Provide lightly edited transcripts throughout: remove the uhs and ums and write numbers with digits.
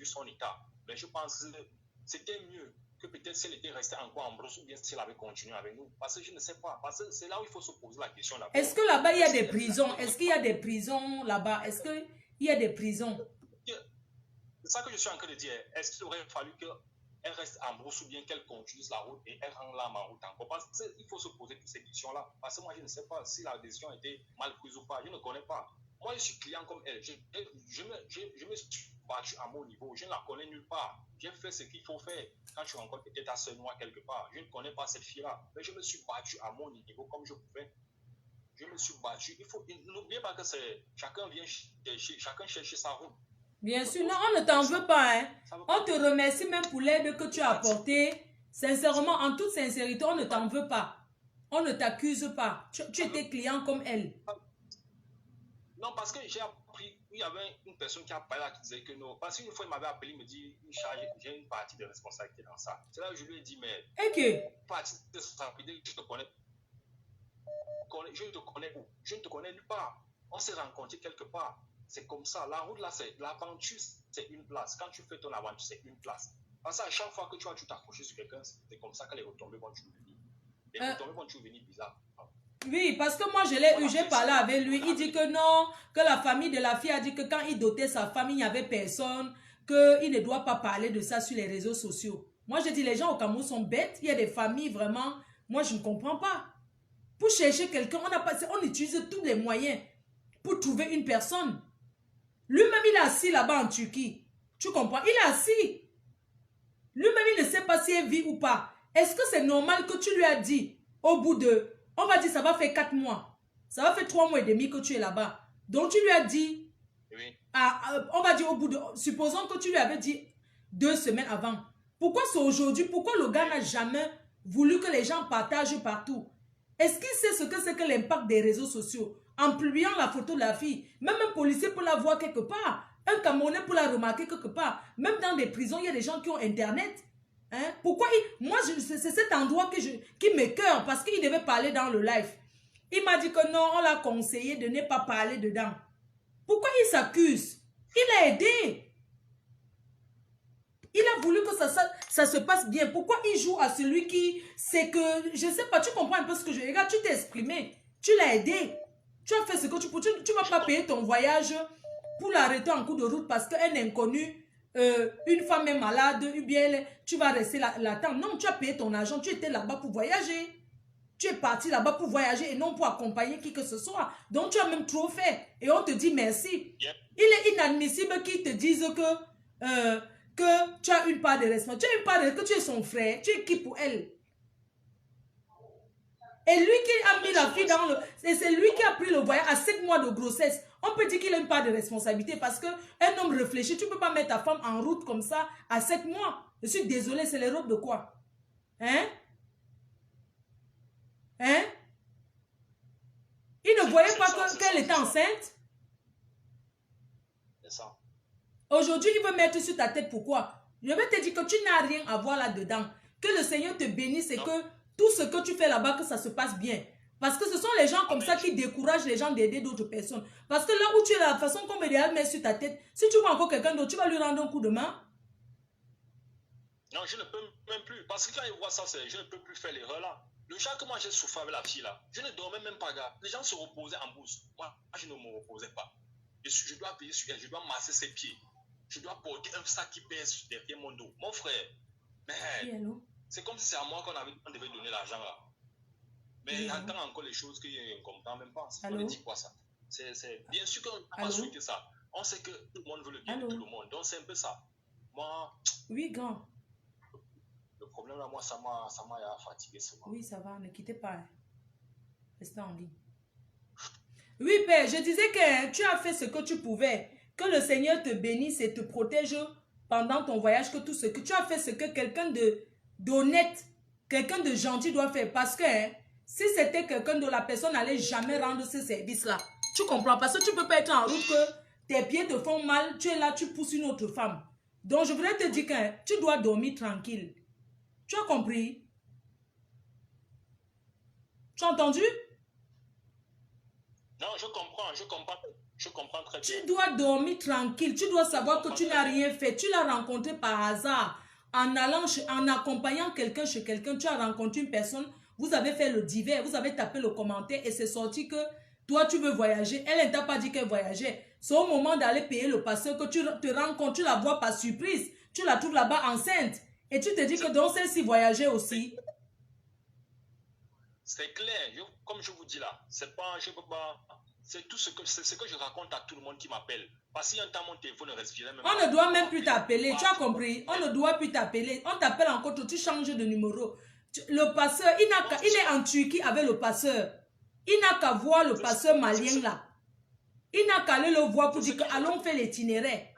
vu son état. Mais je pense que c'était mieux que peut-être si elle était restée encore en brousse ou bien si elle avait continué avec nous. Parce que je ne sais pas. Parce que c'est là où il faut se poser la question. Est-ce que là-bas, il y a des prisons? Est-ce qu'il y a des prisons là-bas? Est-ce qu'il y a des prisons? C'est ça que je suis en train de dire. Est-ce qu'il aurait fallu qu'elle reste en brousse ou bien qu'elle continue la route et elle rend l'âme en route encore? Parce qu'il faut se poser toutes ces questions-là. Parce que moi, je ne sais pas si la décision a été mal prise ou pas. Je ne connais pas. Moi, je suis client comme elle. Je me suis battu à mon niveau. Je ne la connais nulle part. J'ai fait ce qu'il faut faire. Quand tu rencontres peut-être ta soeur noire quelque part, je ne connais pas cette fille-là. Mais je me suis battu à mon niveau comme je pouvais. Je me suis battu. N'oubliez pas que c'est chacun vient chercher, chacun cherche sa route. Bien sûr, non, on ne t'en veut pas. Hein. On te remercie même pour l'aide que tu as apportée. Sincèrement, en toute sincérité, on ne t'en veut pas. On ne t'accuse pas. Tu étais client comme elle. Non, parce que j'ai appris, il y avait une personne qui a parlé là qui disait que non. Parce qu'une fois, il m'avait appelé, il me dit, j'ai une partie de responsabilité dans ça. C'est là que je lui ai dit, mais. Ok. Partie de responsabilité, je te connais. Je te connais où? Je ne te connais nulle part. On s'est rencontrés quelque part. C'est comme ça. La route là, c'est l'aventure, c'est une place. Quand tu fais ton aventure, c'est une place. Parce que à chaque fois que tu vas t'accrocher sur quelqu'un, c'est comme ça que les retombées vont toujours venir. Les retombées vont toujours venir bizarres. Oui, parce que moi, je l'ai eu, j'ai parlé avec lui. Il dit que non, que la famille de la fille a dit que quand il dotait sa famille, il n'y avait personne, qu'il ne doit pas parler de ça sur les réseaux sociaux. Moi, je dis, les gens au Cameroun sont bêtes. Il y a des familles, vraiment, moi, je ne comprends pas. Pour chercher quelqu'un, on utilise tous les moyens pour trouver une personne. Lui-même, il est assis là-bas en Turquie. Tu comprends? Il est assis. Lui-même, il ne sait pas si elle vit ou pas. Est-ce que c'est normal que tu lui as dit, au bout de, on va dire, ça va faire 4 mois. Ça va faire 3 mois et demi que tu es là-bas. Donc, tu lui as dit, oui. On va dire au bout de, supposons que tu lui avais dit 2 semaines avant. Pourquoi c'est aujourd'hui? Pourquoi le gars n'a jamais voulu que les gens partagent partout? Est-ce qu'il sait ce que c'est que l'impact des réseaux sociaux? En publiant la photo de la fille, même un policier peut la voir quelque part. Un Camerounais peut la remarquer quelque part. Même dans des prisons, il y a des gens qui ont Internet. Hein? Pourquoi moi, c'est cet endroit qui m'écoeure parce qu'il devait parler dans le live. Il m'a dit que non, on l'a conseillé de ne pas parler dedans. Pourquoi il s'accuse? Il a aidé. Il a voulu que ça se passe bien. Pourquoi il joue à celui qui... C'est que... Je ne sais pas, tu comprends un peu ce que je... Regarde, tu t'es exprimé. Tu l'as aidé. Tu as fait ce que tu peux. Tu ne vas pas payer ton voyage pour l'arrêter en cours de route parce qu'un inconnu, une femme est malade, ou bien tu vas rester l'attendre. Non, tu as payé ton argent. Tu étais là-bas pour voyager. Tu es parti là-bas pour voyager et non pour accompagner qui que ce soit. Donc, tu as même trop fait. Et on te dit merci. Yeah. Il est inadmissible qu'ils te disent que tu as une part de responsabilité. Tu as une part de... que tu es son frère. Tu es qui pour elle? Et lui qui a mis la fille dans le... C'est lui qui a pris le voyage à 7 mois de grossesse. On peut dire qu'il a une part de responsabilité parce qu'un homme réfléchi, tu ne peux pas mettre ta femme en route comme ça à 7 mois. Je suis désolée, c'est les robes de quoi? Hein? Hein? Il ne voyait pas qu'elle était enceinte? C'est ça. Aujourd'hui, il veut mettre sur ta tête pourquoi? Je vais te dire que tu n'as rien à voir là-dedans. Que le Seigneur te bénisse et que tout ce que tu fais là-bas, que ça se passe bien. Parce que ce sont les gens comme ça qui découragent les gens d'aider d'autres personnes. Parce que là où tu es, la façon comme il met sur ta tête, si tu vois encore quelqu'un d'autre, tu vas lui rendre un coup de main. Non, je ne peux même plus. Parce que quand il voit ça, je ne peux plus faire l'erreur là. Le jour que moi j'ai souffert avec la fille là, je ne dormais même pas, gars. Les gens se reposaient en bourse. Moi, je ne me reposais pas. Je dois payer sur elle, je dois masser ses pieds. Je dois porter un sac qui pèse derrière mon dos. Mon frère, mais c'est comme si c'est à moi qu'on devait donner l'argent là. Mais j'entends encore les choses qu'on ne comprend même pas. On ne dit quoi ça? C'est bien sûr qu'on n'a pas souhaité ça. On sait que tout le monde veut le bien de tout le monde. Donc c'est un peu ça. Moi. Oui, grand. Le problème là, moi, ça m'a fatigué. Oui, ça va, ne quittez pas. Restez en ligne. Oui, Père, je disais que tu as fait ce que tu pouvais. Que le Seigneur te bénisse et te protège pendant ton voyage. Que tout ce que tu as fait, ce que quelqu'un d'honnête, quelqu'un de gentil doit faire. Parce que si c'était quelqu'un dont la personne n'allait jamais rendre ce service-là, tu comprends? Parce que tu ne peux pas être en route que tes pieds te font mal. Tu es là, tu pousses une autre femme. Donc, je voudrais te dire que tu dois dormir tranquille. Tu as compris? Tu as entendu? Non, je comprends. Je comprends très bien. Tu dois dormir tranquille. Tu dois savoir que tu n'as rien fait. Tu l'as rencontré par hasard. En accompagnant quelqu'un chez quelqu'un, tu as rencontré une personne. Vous avez fait le divers. Vous avez tapé le commentaire et c'est sorti que toi, tu veux voyager. Elle ne t'a pas dit qu'elle voyageait. C'est au moment d'aller payer le passeur que tu te rends compte. Tu la vois par surprise. Tu la trouves là-bas enceinte. Et tu te dis que donc celle-ci voyageait aussi. C'est clair. Comme je vous dis là, c'est pas, je peux pas. C'est tout ce que je raconte à tout le monde qui m'appelle. Parce qu'il y a un temps, mon téléphone ne respirait même On pas. ne doit même plus t'appeler. Tu as compris? On ne doit plus t'appeler. On t'appelle encore, tu changes de numéro. Le passeur, il est en Turquie avec le passeur. Il n'a qu'à voir le passeur malien là. Il n'a qu'à aller le voir pour dire que allons faire l'itinéraire.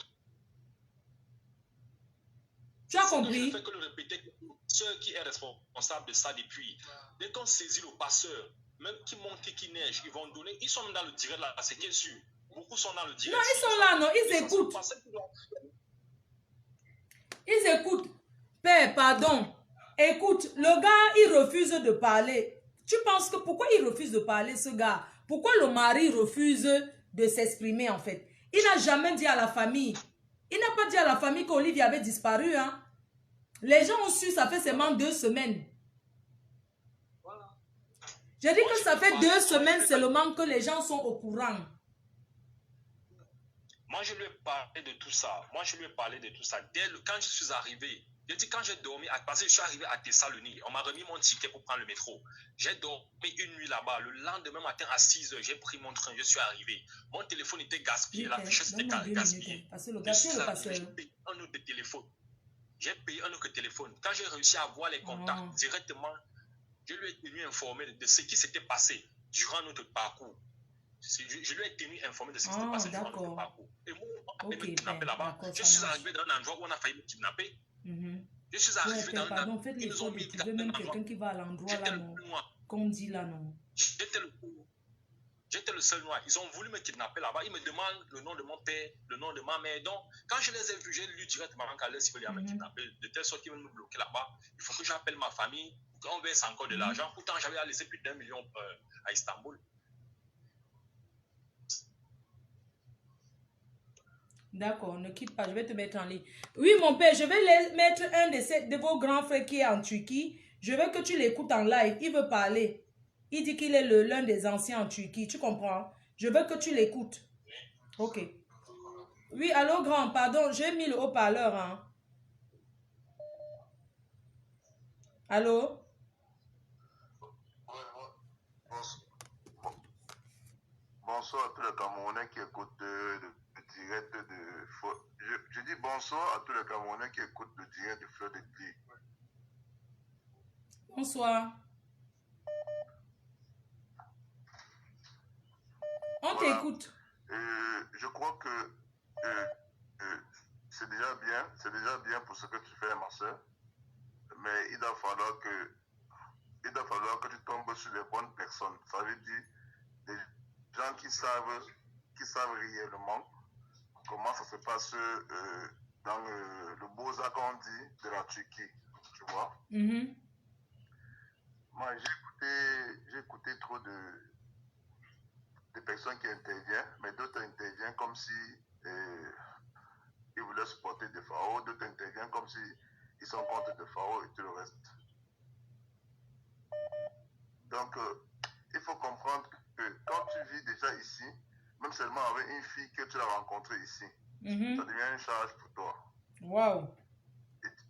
Tu as compris? Je ne fais que le répéter. Ceux qui est responsable de ça depuis. Dès qu'on saisit le passeur, même qui monte et qui neige, ils vont donner. Ils sont dans le direct là, c'est bien sûr. Beaucoup sont dans le direct. Non, ils sont là, non, ils écoutent. Ils écoutent. Père, pardon. Écoute, le gars, il refuse de parler. Tu penses que pourquoi il refuse de parler, ce gars? Pourquoi le mari refuse de s'exprimer, en fait? Il n'a jamais dit à la famille. Il n'a pas dit à la famille qu'Olivier avait disparu, hein. Les gens ont su, ça fait seulement 2 semaines. Voilà. J'ai dit que ça fait 2 semaines seulement que les gens sont au courant. Moi, je lui ai parlé de tout ça. Quand je suis arrivé, j'ai dit quand j'ai dormi, parce que je suis arrivé à Thessalonique, on m'a remis mon ticket pour prendre le métro. J'ai dormi une nuit là-bas. Le lendemain matin à 6 h, j'ai pris mon train, je suis arrivé. Mon téléphone était gaspillé, la fichette était gaspillée. Parce que le gars, c'est le passeur. J'ai payé un autre téléphone. Quand j'ai réussi à avoir les contacts directement, je lui ai tenu informé de ce qui s'était passé durant notre parcours. Je lui ai tenu informé de ce qui s'était passé durant notre parcours. Et moi, on a kidnappé là-bas. Je suis arrivé dans un endroit où on a failli me kidnapper. Je suis arrivé dans un endroit où ils nous ont mis tu veux même quelqu'un qui va à l'endroit là, non? Comme dit là, non? J'étais le seul noir. Ils ont voulu me kidnapper là-bas. Ils me demandent le nom de mon père, le nom de ma mère. Donc, quand je les ai vus, j'ai lu directement qu'à l'aise, ils veulent me kidnapper. De telle sorte qu'ils veulent me bloquer là-bas. Il faut que j'appelle ma famille pour qu'on verse encore de l'argent. Pourtant, j'avais laissé plus d'1 million à Istanbul. D'accord, ne quitte pas, je vais te mettre en ligne. Oui, mon père, je vais mettre un de vos grands frères qui est en Turquie. Je veux que tu l'écoutes en live. Il veut parler. Il dit qu'il est l'un des anciens en Turquie. Tu comprends? Je veux que tu l'écoutes. Ok. Oui, allô, grand, pardon, j'ai mis le haut-parleur. Hein. Allô? Bonsoir à tous les Camerounais qui écoutent le direct de... Je dis bonsoir à tous les Camerounais qui écoutent le direct de Fleur de Glis. Bonsoir. On t'écoute. Je crois que c'est déjà bien pour ce que tu fais, ma soeur. Mais il va falloir que tu tombes sur les bonnes personnes. Ça veut dire des gens qui savent réellement comment ça se passe dans le Beaux-Arts qu'on dit de la Turquie. Tu vois? Moi, j'ai écouté trop de personnes qui interviennent, mais d'autres interviennent comme si ils voulaient supporter des pharaons, d'autres interviennent comme si ils sont contre des pharaons et tout le reste. Donc, il faut comprendre que quand tu vis déjà ici, même seulement avec une fille que tu as rencontrée ici, ça devient une charge pour toi. Wow.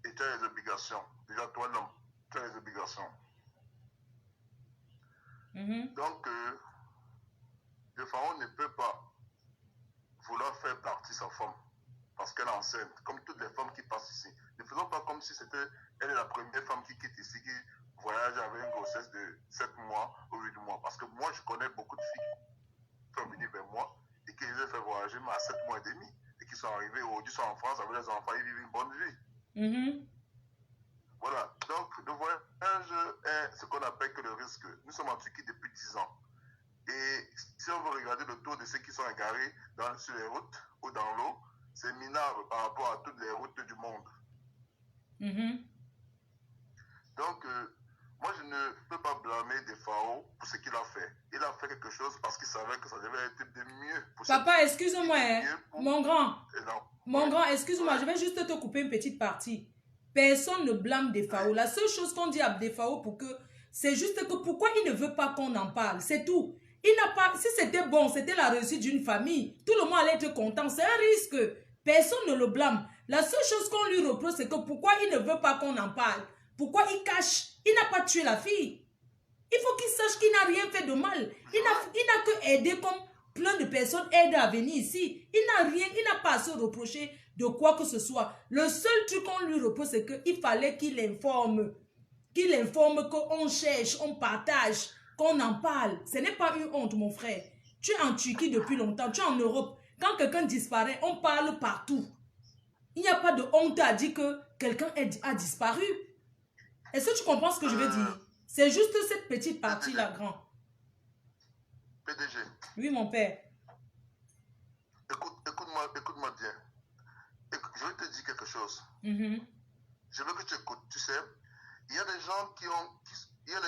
Et tu as les obligations. Déjà, toi, l'homme, tu as les obligations. Donc, le pharaon ne peut pas vouloir faire partie sa femme parce qu'elle est enceinte, comme toutes les femmes qui passent ici. Ne faisons pas comme si elle est la première femme qui quitte ici, qui voyage avec une grossesse de 7 mois ou 8 mois. Parce que moi, je connais beaucoup de filles qui sont venues vers moi et qui les ont fait voyager à 7 mois et demi et qui sont arrivées aujourd'hui, sont en France avec les enfants, ils vivent une bonne vie. Voilà, donc le voyage est ce qu'on appelle que le risque. Nous sommes en Turquie depuis 10 ans. Et si on veut regarder le taux de ceux qui sont égarés sur les routes ou dans l'eau, c'est minable par rapport à toutes les routes du monde. Donc, moi, je ne peux pas blâmer des pharaons pour ce ce qu'il a fait. Il a fait quelque chose parce qu'il savait que ça devait être de mieux pour Papa, excuse-moi, hein. Mon grand. Mon grand, excuse-moi, Ouais. je vais juste te couper une petite partie. Personne ne blâme Defao. La seule chose qu'on dit à Defao pour que... C'est juste que pourquoi il ne veut pas qu'on en parle. C'est tout. Il n'a pas... Si c'était bon, c'était la réussite d'une famille, tout le monde allait être content. C'est un risque. Personne ne le blâme. La seule chose qu'on lui reproche, c'est que pourquoi il ne veut pas qu'on en parle. Pourquoi il cache. Il n'a pas tué la fille. Il faut qu'il sache qu'il n'a rien fait de mal. Il n'a que aidé comme plein de personnes aident à venir ici. Il n'a rien, il n'a pas à se reprocher de quoi que ce soit. Le seul truc qu'on lui reproche, c'est qu'il fallait qu'il informe. Qu'il informe qu'on cherche, on partage, qu'on en parle. Ce n'est pas une honte, mon frère. Tu es en Turquie depuis longtemps, tu es en Europe. Quand quelqu'un disparaît, on parle partout. Il n'y a pas de honte à dire que quelqu'un a disparu. Est-ce que tu comprends ce que je veux dire? C'est juste cette petite partie-là, grand. PDG. Oui, mon père. Écoute-moi bien. Je vais te dire quelque chose. Mhm. Je veux que tu écoutes. Tu sais, il y a des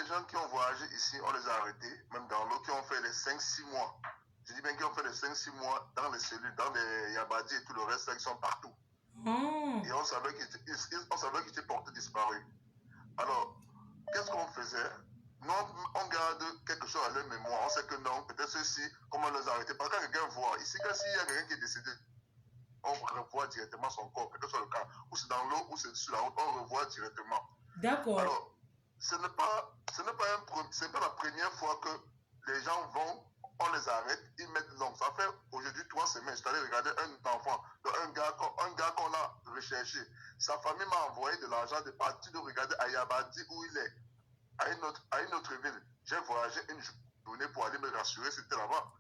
gens qui ont voyagé ici, on les a arrêtés, même dans l'eau, qui ont fait les 5-6 mois. Je dis bien qu'ils ont fait les 5-6 mois dans les cellules, dans les Yabadi et tout le reste, là, ils sont partout. Oh. Et on savait qu'ils étaient portés disparus. Alors, qu'est-ce qu'on faisait? Nous, on garde quelque chose à leur mémoire. On sait que non, peut-être ceux-ci, comment les arrêter? Parce que quand quelqu'un voit, ici, quand s'il y a quelqu'un qui est décédé, on revoit directement son corps, quel que soit le cas. Ou c'est dans l'eau, ou c'est sur la route, on revoit directement. D'accord. Alors, ce n'est pas la première fois que les gens vont, on les arrête, ils mettent donc. Ça fait aujourd'hui 3 semaines, je suis allé regarder un enfant, un gars qu'on a recherché. Sa famille m'a envoyé de l'argent de partir de regarder à Yabadi où il est, à une autre ville. J'ai voyagé une journée pour aller me rassurer, c'était là-bas,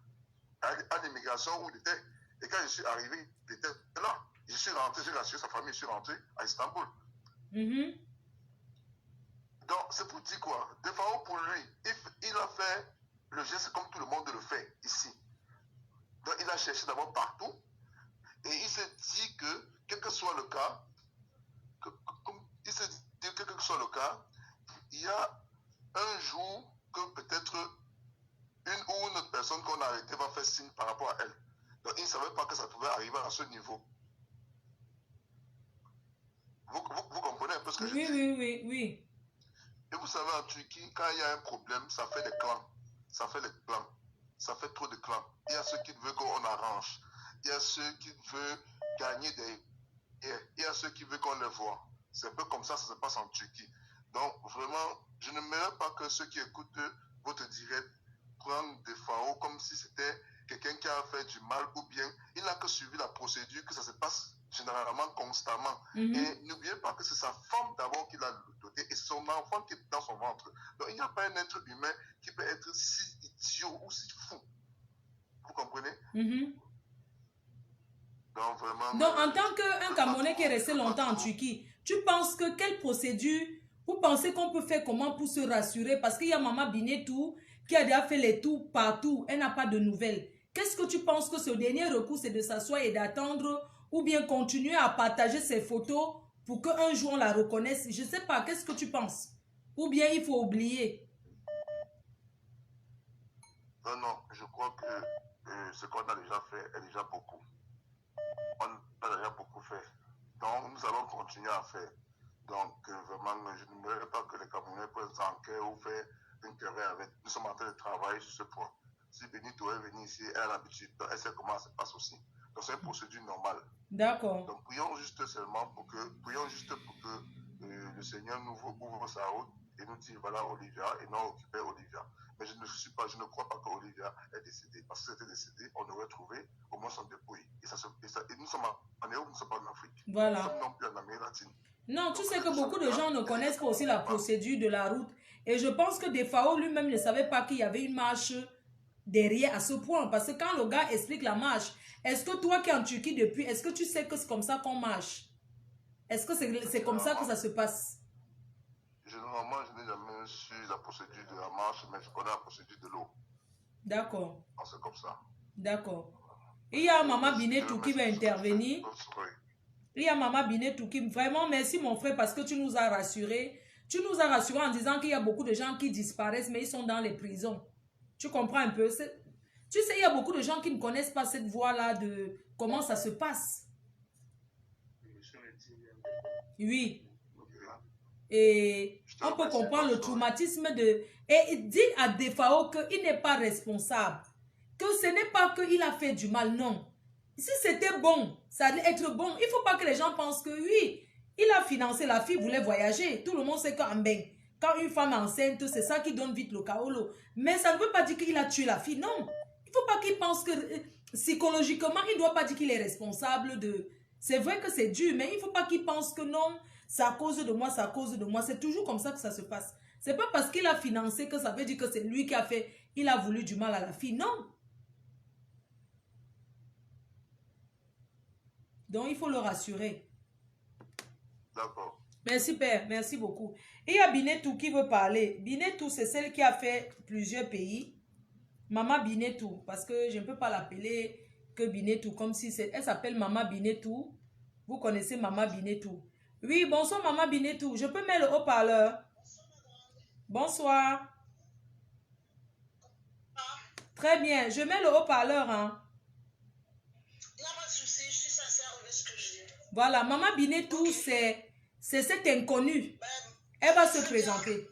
à l'immigration où il était. Et quand je suis arrivé, il était là. Je suis rentré, j'ai rassuré sa famille, je suis rentré à Istanbul. Mhm. Donc, c'est pour dire quoi? De façon pour lui, il a fait le geste comme tout le monde le fait ici. Donc, il a cherché d'abord partout. Et il s'est dit que, quel que soit le cas, il y a un jour que peut-être une ou une autre personne qu'on a arrêtée va faire signe par rapport à elle. Donc, il ne savait pas que ça pouvait arriver à ce niveau. Vous comprenez un peu ce que je dis? Oui. Et vous savez, en Turquie, quand il y a un problème, ça fait des clans. Ça fait des clans. Ça fait trop de clans. Il y a ceux qui veulent qu'on arrange. Il y a ceux qui veulent gagner des... Il y a ceux qui veulent qu'on les voit. C'est un peu comme ça se passe en Turquie. Donc, vraiment, je ne m'aimerais pas que ceux qui écoutent votre direct prennent des FAO comme si c'était quelqu'un qui a fait du mal ou bien il n'a que suivi la procédure, que ça se passe généralement constamment. Mhm. Et n'oubliez pas que c'est sa femme d'abord qui l'a doté et c'est son enfant qui est dans son ventre. Donc, il n'y a pas un être humain qui peut être si idiot ou si fou. Vous comprenez? Mhm. Donc, vraiment... Donc, en tant qu'un Camerounais qui est resté longtemps en Turquie, tu penses que quelle procédure, vous pensez qu'on peut faire comment pour se rassurer? Parce qu'il y a Maman Binetou qui a déjà fait les tours partout, elle n'a pas de nouvelles. Qu'est-ce que tu penses que ce dernier recours, c'est de s'asseoir et d'attendre ou bien continuer à partager ses photos pour qu'un jour on la reconnaisse? Je ne sais pas, qu'est-ce que tu penses? Ou bien il faut oublier? Non, je crois que ce qu'on a déjà fait est déjà beaucoup. On a déjà beaucoup fait. Donc, nous allons continuer à faire. Donc, vraiment, je n'aimerais pas que les Camerounais prennent ça en cœur ou faire une querelle avec. Nous sommes en train de travailler sur ce point. Si Benito est venu ici, elle a l'habitude, elle sait comment ça se passe aussi. Donc, c'est une procédure normale. D'accord. Donc, prions juste pour que le Seigneur nous ouvre sa route et nous dise, voilà Olivia, et non occuper Olivia. Mais je ne crois pas qu'Olivia est décédée. Parce que si elle était décédée, on aurait trouvé au moins son dépouille. Et nous sommes en Europe, nous ne sommes pas en Afrique. Voilà. Nous sommes non plus en Amérique latine. Non, tu sais que beaucoup de gens ne connaissent pas aussi la procédure de la route. Et je pense que Defao lui-même ne savait pas qu'il y avait une marche derrière à ce point. Parce que quand le gars explique la marche, est-ce que toi qui es en Turquie depuis, est-ce que tu sais que c'est comme ça qu'on marche? Est-ce que c'est comme ça que ça se passe? Généralement, je n'ai jamais su la procédure de la marche, mais je connais la procédure de l'eau. D'accord. C'est comme ça. D'accord. Il y a Maman Binetou qui va intervenir. Il y a Maman Binetou qui... Vraiment, merci mon frère parce que tu nous as rassurés. Tu nous as rassurés en disant qu'il y a beaucoup de gens qui disparaissent, mais ils sont dans les prisons. Tu comprends un peu? Tu sais, il y a beaucoup de gens qui ne connaissent pas cette voie-là de comment ça se passe. Oui. Et on peut comprendre le traumatisme de... Et dit à Defao qu'il n'est pas responsable. Que ce n'est pas qu'il a fait du mal, non. Si c'était bon, ça allait être bon. Il ne faut pas que les gens pensent que oui, il a financé, la fille voulait voyager. Tout le monde sait qu'en ben, quand une femme est enceinte, c'est ça qui donne vite le chaos. Mais ça ne veut pas dire qu'il a tué la fille, non. Il ne faut pas qu'il pense que psychologiquement, il ne doit pas dire qu'il est responsable de... C'est vrai que c'est dur, mais il ne faut pas qu'il pense que non, c'est à cause de moi, c'est à cause de moi. C'est toujours comme ça que ça se passe. C'est pas parce qu'il a financé que ça veut dire que c'est lui qui a fait, il a voulu du mal à la fille, non. Donc, il faut le rassurer. D'accord. Merci, Père. Merci beaucoup. Et il y a Binetou qui veut parler. Binetou, c'est celle qui a fait plusieurs pays. Maman Binetou, parce que je ne peux pas l'appeler que Binetou, comme si c'est... Elle s'appelle Maman Binetou. Vous connaissez Maman Binetou. Oui, bonsoir Maman Binetou. Je peux mettre le haut-parleur? Bonsoir. Très bien. Je mets le haut-parleur, hein. Il n'y a pas de souci, je suis sincère avec ce que je dis. Voilà, Maman Binetou, c'est cette inconnue. Elle va se présenter.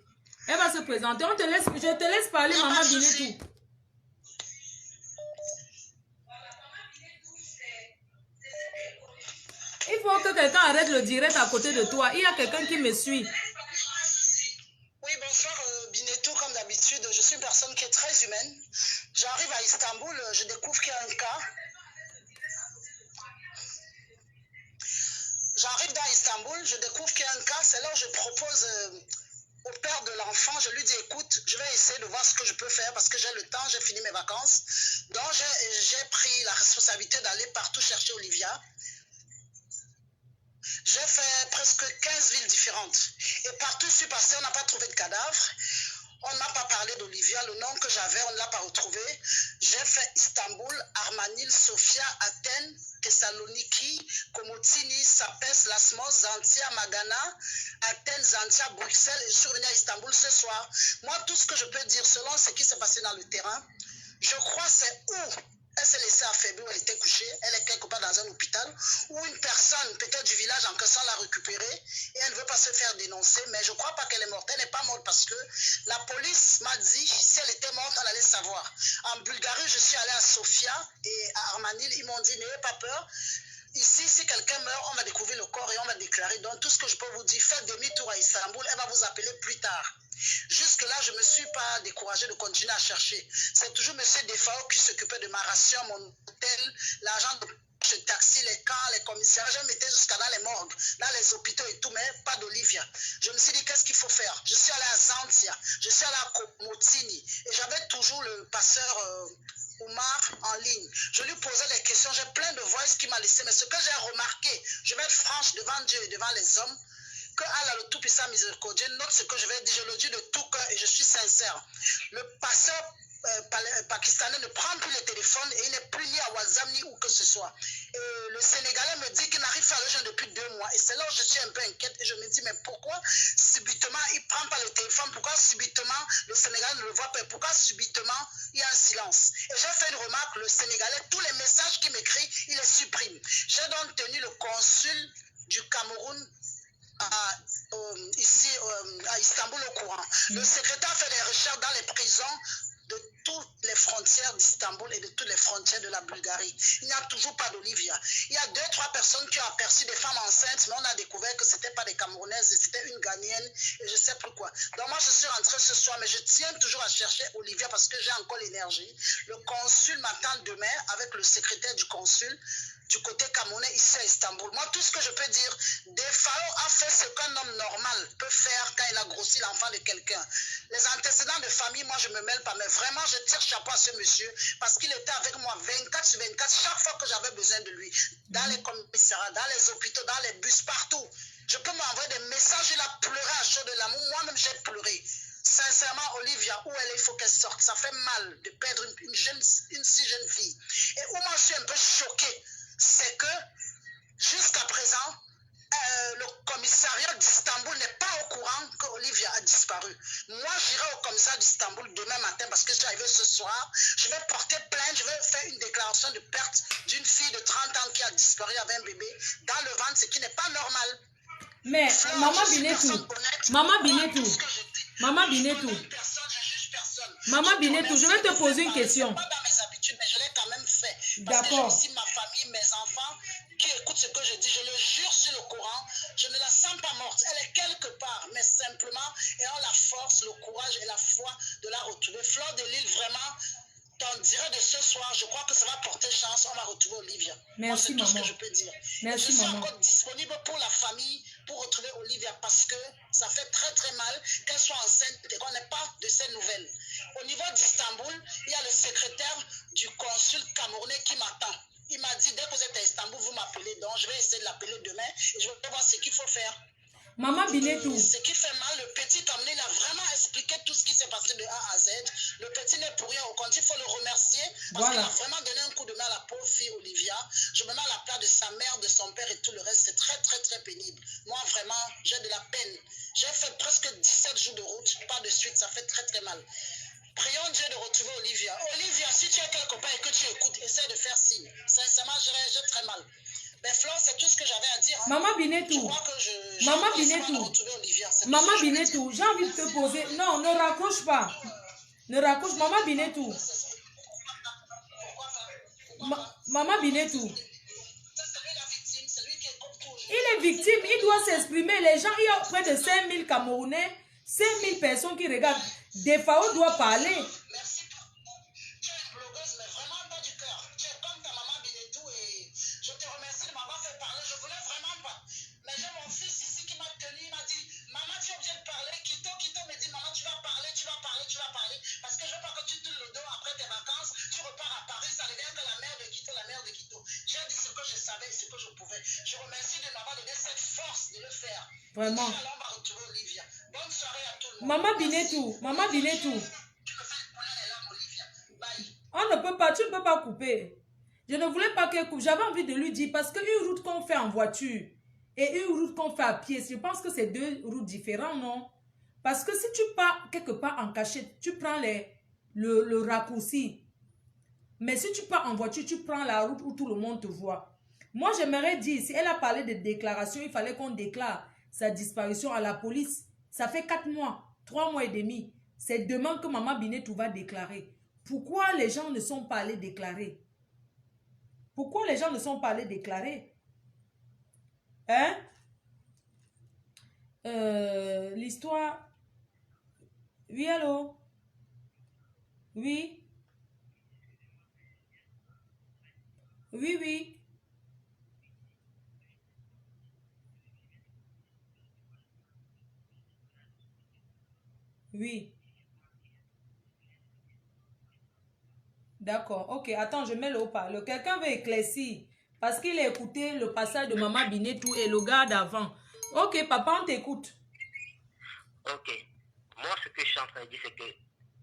Elle va se présenter. Je te laisse parler, Maman Binetou. Il faut que quelqu'un arrête le direct à côté de toi. Il y a quelqu'un qui me suit. Oui, bonsoir Binetou, comme d'habitude. Je suis une personne qui est très humaine. J'arrive à Istanbul, je découvre qu'il y a un cas. J'arrive dans Istanbul, je découvre qu'il y a un cas. C'est là où je propose au père de l'enfant, je lui dis, écoute, je vais essayer de voir ce que je peux faire parce que j'ai le temps, j'ai fini mes vacances. Donc, j'ai pris la responsabilité d'aller partout chercher Olivia. J'ai fait presque 15 villes différentes. Et partout où je suis passé, on n'a pas trouvé de cadavre. On n'a pas parlé d'Olivia. Le nom que j'avais, on ne l'a pas retrouvé. J'ai fait Istanbul, Armanil, Sofia, Athènes, Thessaloniki, Komotini, Sapes, Lasmos, Zantia, Magana, Athènes, Zantia, Bruxelles. Et je suis venu à Istanbul ce soir. Moi, tout ce que je peux dire, selon ce qui s'est passé dans le terrain, je crois c'est où elle s'est laissée affaiblir, elle était couchée, elle est quelque part dans un hôpital, ou une personne, peut-être du village en question, l'a récupérée, et elle ne veut pas se faire dénoncer, mais je ne crois pas qu'elle est morte. Elle n'est pas morte parce que la police m'a dit, si elle était morte, elle allait savoir. En Bulgarie, je suis allée à Sofia et à Armanil, ils m'ont dit, n'ayez pas peur. Ici, si quelqu'un meurt, on va découvrir le corps et on va déclarer. Donc, tout ce que je peux vous dire, faites demi-tour à Istanbul, elle va vous appeler plus tard. Jusque-là, je ne me suis pas découragé de continuer à chercher. C'est toujours M. Defao qui s'occupait de ma ration, mon hôtel, l'argent de taxi, les camps, les commissariats. Je mettais jusqu'à dans les morgues, dans les hôpitaux et tout, mais pas d'Olivia. Je me suis dit, qu'est-ce qu'il faut faire? Je suis allé à Zantia, je suis allé à Komotini et j'avais toujours le passeur Oumar en ligne. Je lui posais des questions, j'ai plein de voix qui m'a laissé, mais ce que j'ai remarqué, je vais être franche devant Dieu et devant les hommes, que Allah le Tout-Puissant Miséricordieux note ce que je vais dire, je le dis de tout cœur et je suis sincère. Le passeur pakistanais ne prend plus le téléphone et il n'est plus ni à WhatsApp ni où que ce soit. Le Sénégalais me dit qu'il n'arrive pas à le joindre depuis 2 mois et c'est là où je suis un peu inquiète et je me dis mais pourquoi subitement il ne prend pas le téléphone, pourquoi subitement le Sénégalais ne le voit pas, pourquoi subitement il y a un silence. Et j'ai fait une remarque, le Sénégalais, tous les messages qu'il m'écrit, il les supprime. J'ai donc tenu le consul du Cameroun ici à Istanbul au courant. Le secrétaire fait des recherches dans les prisons de toutes les frontières d'Istanbul et de toutes les frontières de la Bulgarie. Il n'y a toujours pas d'Olivia. Il y a 2-3 personnes qui ont aperçu des femmes enceintes, mais on a découvert que ce n'était pas des Camerounaises, c'était une Ghanéenne et je ne sais pourquoi. Donc moi je suis rentrée ce soir, mais je tiens toujours à chercher Olivia parce que j'ai encore l'énergie. Le consul m'attend demain avec le secrétaire du consul du côté camerounais ici à Istanbul. Moi, tout ce que je peux dire, Defao a fait ce qu'un homme normal peut faire quand il a grossi l'enfant de quelqu'un. Les antécédents de famille, moi, je ne me mêle pas. Mais vraiment, je tire chapeau à ce monsieur parce qu'il était avec moi 24/24 chaque fois que j'avais besoin de lui. Dans les commissariats, dans les hôpitaux, dans les bus, partout. Je peux m'envoyer des messages, il a pleuré à chaud de l'amour. Moi-même, j'ai pleuré. Sincèrement, Olivia, où elle est, il faut qu'elle sorte. Ça fait mal de perdre une si jeune fille. Et où moi, je suis un peu choquée, c'est que jusqu'à présent, le commissaire commissariat d'Istanbul n'est pas au courant qu'Olivia a disparu. Moi, j'irai au commissariat d'Istanbul demain matin parce que je suis arrivé ce soir. Je vais porter plainte, je vais faire une déclaration de perte d'une fille de 30 ans qui a disparu avec un bébé dans le ventre, ce qui n'est pas normal. Mais Fleur, Maman je suis Binetou, personne honnête. Maman Moi, Binetou, tout ce que je dis, Maman je Binetou, condamne personne, je juge personne. Maman Je te Binetou, je vais te remercie de poser faire une parler. question. C'est pas dans mes habitudes, mais je l'ai quand même fait. Parce que j'ai D'accord. aussi ma famille, mes enfants qui écoutent ce que je dis. Je le jure sur le Coran. Je ne la sens pas morte. Elle est quelque part, mais simplement ayant la force, le courage et la foi de la retrouver. Fleur de Lille, vraiment, t'en dirais de ce soir, je crois que ça va porter chance. On va retrouver Olivia. Merci, Moi, c'est tout maman. ce que je peux dire. Merci, Et je suis maman. encore disponible pour la famille pour retrouver Olivia parce que ça fait très très mal qu'elle soit enceinte et qu'on n'ait pas de ses nouvelles. Au niveau d'Istanbul, il y a le secrétaire du consul camerounais qui m'attend. Il m'a dit, dès que vous êtes à Istanbul, vous m'appelez. Donc, je vais essayer de l'appeler demain et je vais voir ce qu'il faut faire. Maman Binetou, Ce qui fait mal, le petit comme il a vraiment expliqué tout ce qui s'est passé de A à Z. Le petit n'est pour rien. Au contraire, il faut le remercier parce qu'il voilà. a vraiment donné un coup de main à la pauvre fille Olivia. Je me mets à la place de sa mère, de son père et tout le reste. C'est très, très, très pénible. Moi, vraiment, j'ai de la peine. J'ai fait presque 17 jours de route, pas de suite. Ça fait très, très mal. Prions Dieu de retrouver Olivia. Olivia, si tu es quelque part et que tu écoutes, essaie de faire signe. Sincèrement, j'ai très mal. Mais Flore, c'est tout ce que j'avais à dire. Hein. Maman Je Binetou, crois que je Maman vais essayer de Binetou, retrouver Olivia. C'est tout Maman ce que je peux dire. Binetou, j'ai envie de te poser. Non, ne raccroche pas. Ne raccroche, Maman Binetou. Pourquoi pas? Maman Binetou. C'est lui la victime, c'est lui qui écoute tout. Il est victime, il doit s'exprimer. Les gens, il y a près de 5000 Camerounais, 5000 personnes qui regardent. Des fois, on doit parler. Merci. Tu es une blogueuse, mais vraiment pas du cœur. Tu es comme ta maman Binetou et je te remercie de m'avoir fait parler. Je voulais vraiment pas. Mais j'ai mon fils ici qui m'a tenu, il m'a dit, maman, tu es obligée de parler. Kito me dit, maman, tu vas parler, tu vas parler, tu vas parler. Parce que je veux pas que tu tournes le dos après tes vacances, tu repars à Paris, ça devient que la mère de Quito, la mère de Quito. J'ai dit ce que je savais, ce que je pouvais. Je remercie de m'avoir donné cette force de le faire. Vraiment. Inch'Allah, on va retrouver Olivia. Bonne soirée à tout le monde. Maman Binetou, Maman Binetou. Tu me fais couler les larmes, Olivia. Bye. On ne peut pas, tu ne peux pas couper. Je ne voulais pas qu'elle coupe. J'avais envie de lui dire parce qu'une route qu'on fait en voiture et une route qu'on fait à pied, je pense que c'est deux routes différentes, non? Parce que si tu pars quelque part en cachette, tu prends le raccourci. Mais si tu pars en voiture, tu prends la route où tout le monde te voit. Moi, j'aimerais dire, si elle a parlé de déclaration, il fallait qu'on déclare sa disparition à la police. Ça fait 4 mois, 3 mois et demi. C'est demain que Maman Binetou va déclarer. Pourquoi les gens ne sont pas allés déclarer? Pourquoi les gens ne sont pas allés déclarer? Hein? L'histoire... Oui, allô? Oui? Oui, oui. Oui. D'accord. Ok, attends, je mets le haut-parleur. Quelqu'un veut éclaircir parce qu'il a écouté le passage de Maman Binetou et le gars d'avant. Ok, papa, on t'écoute. Ok. Moi, ce que je suis en train de dire, c'est que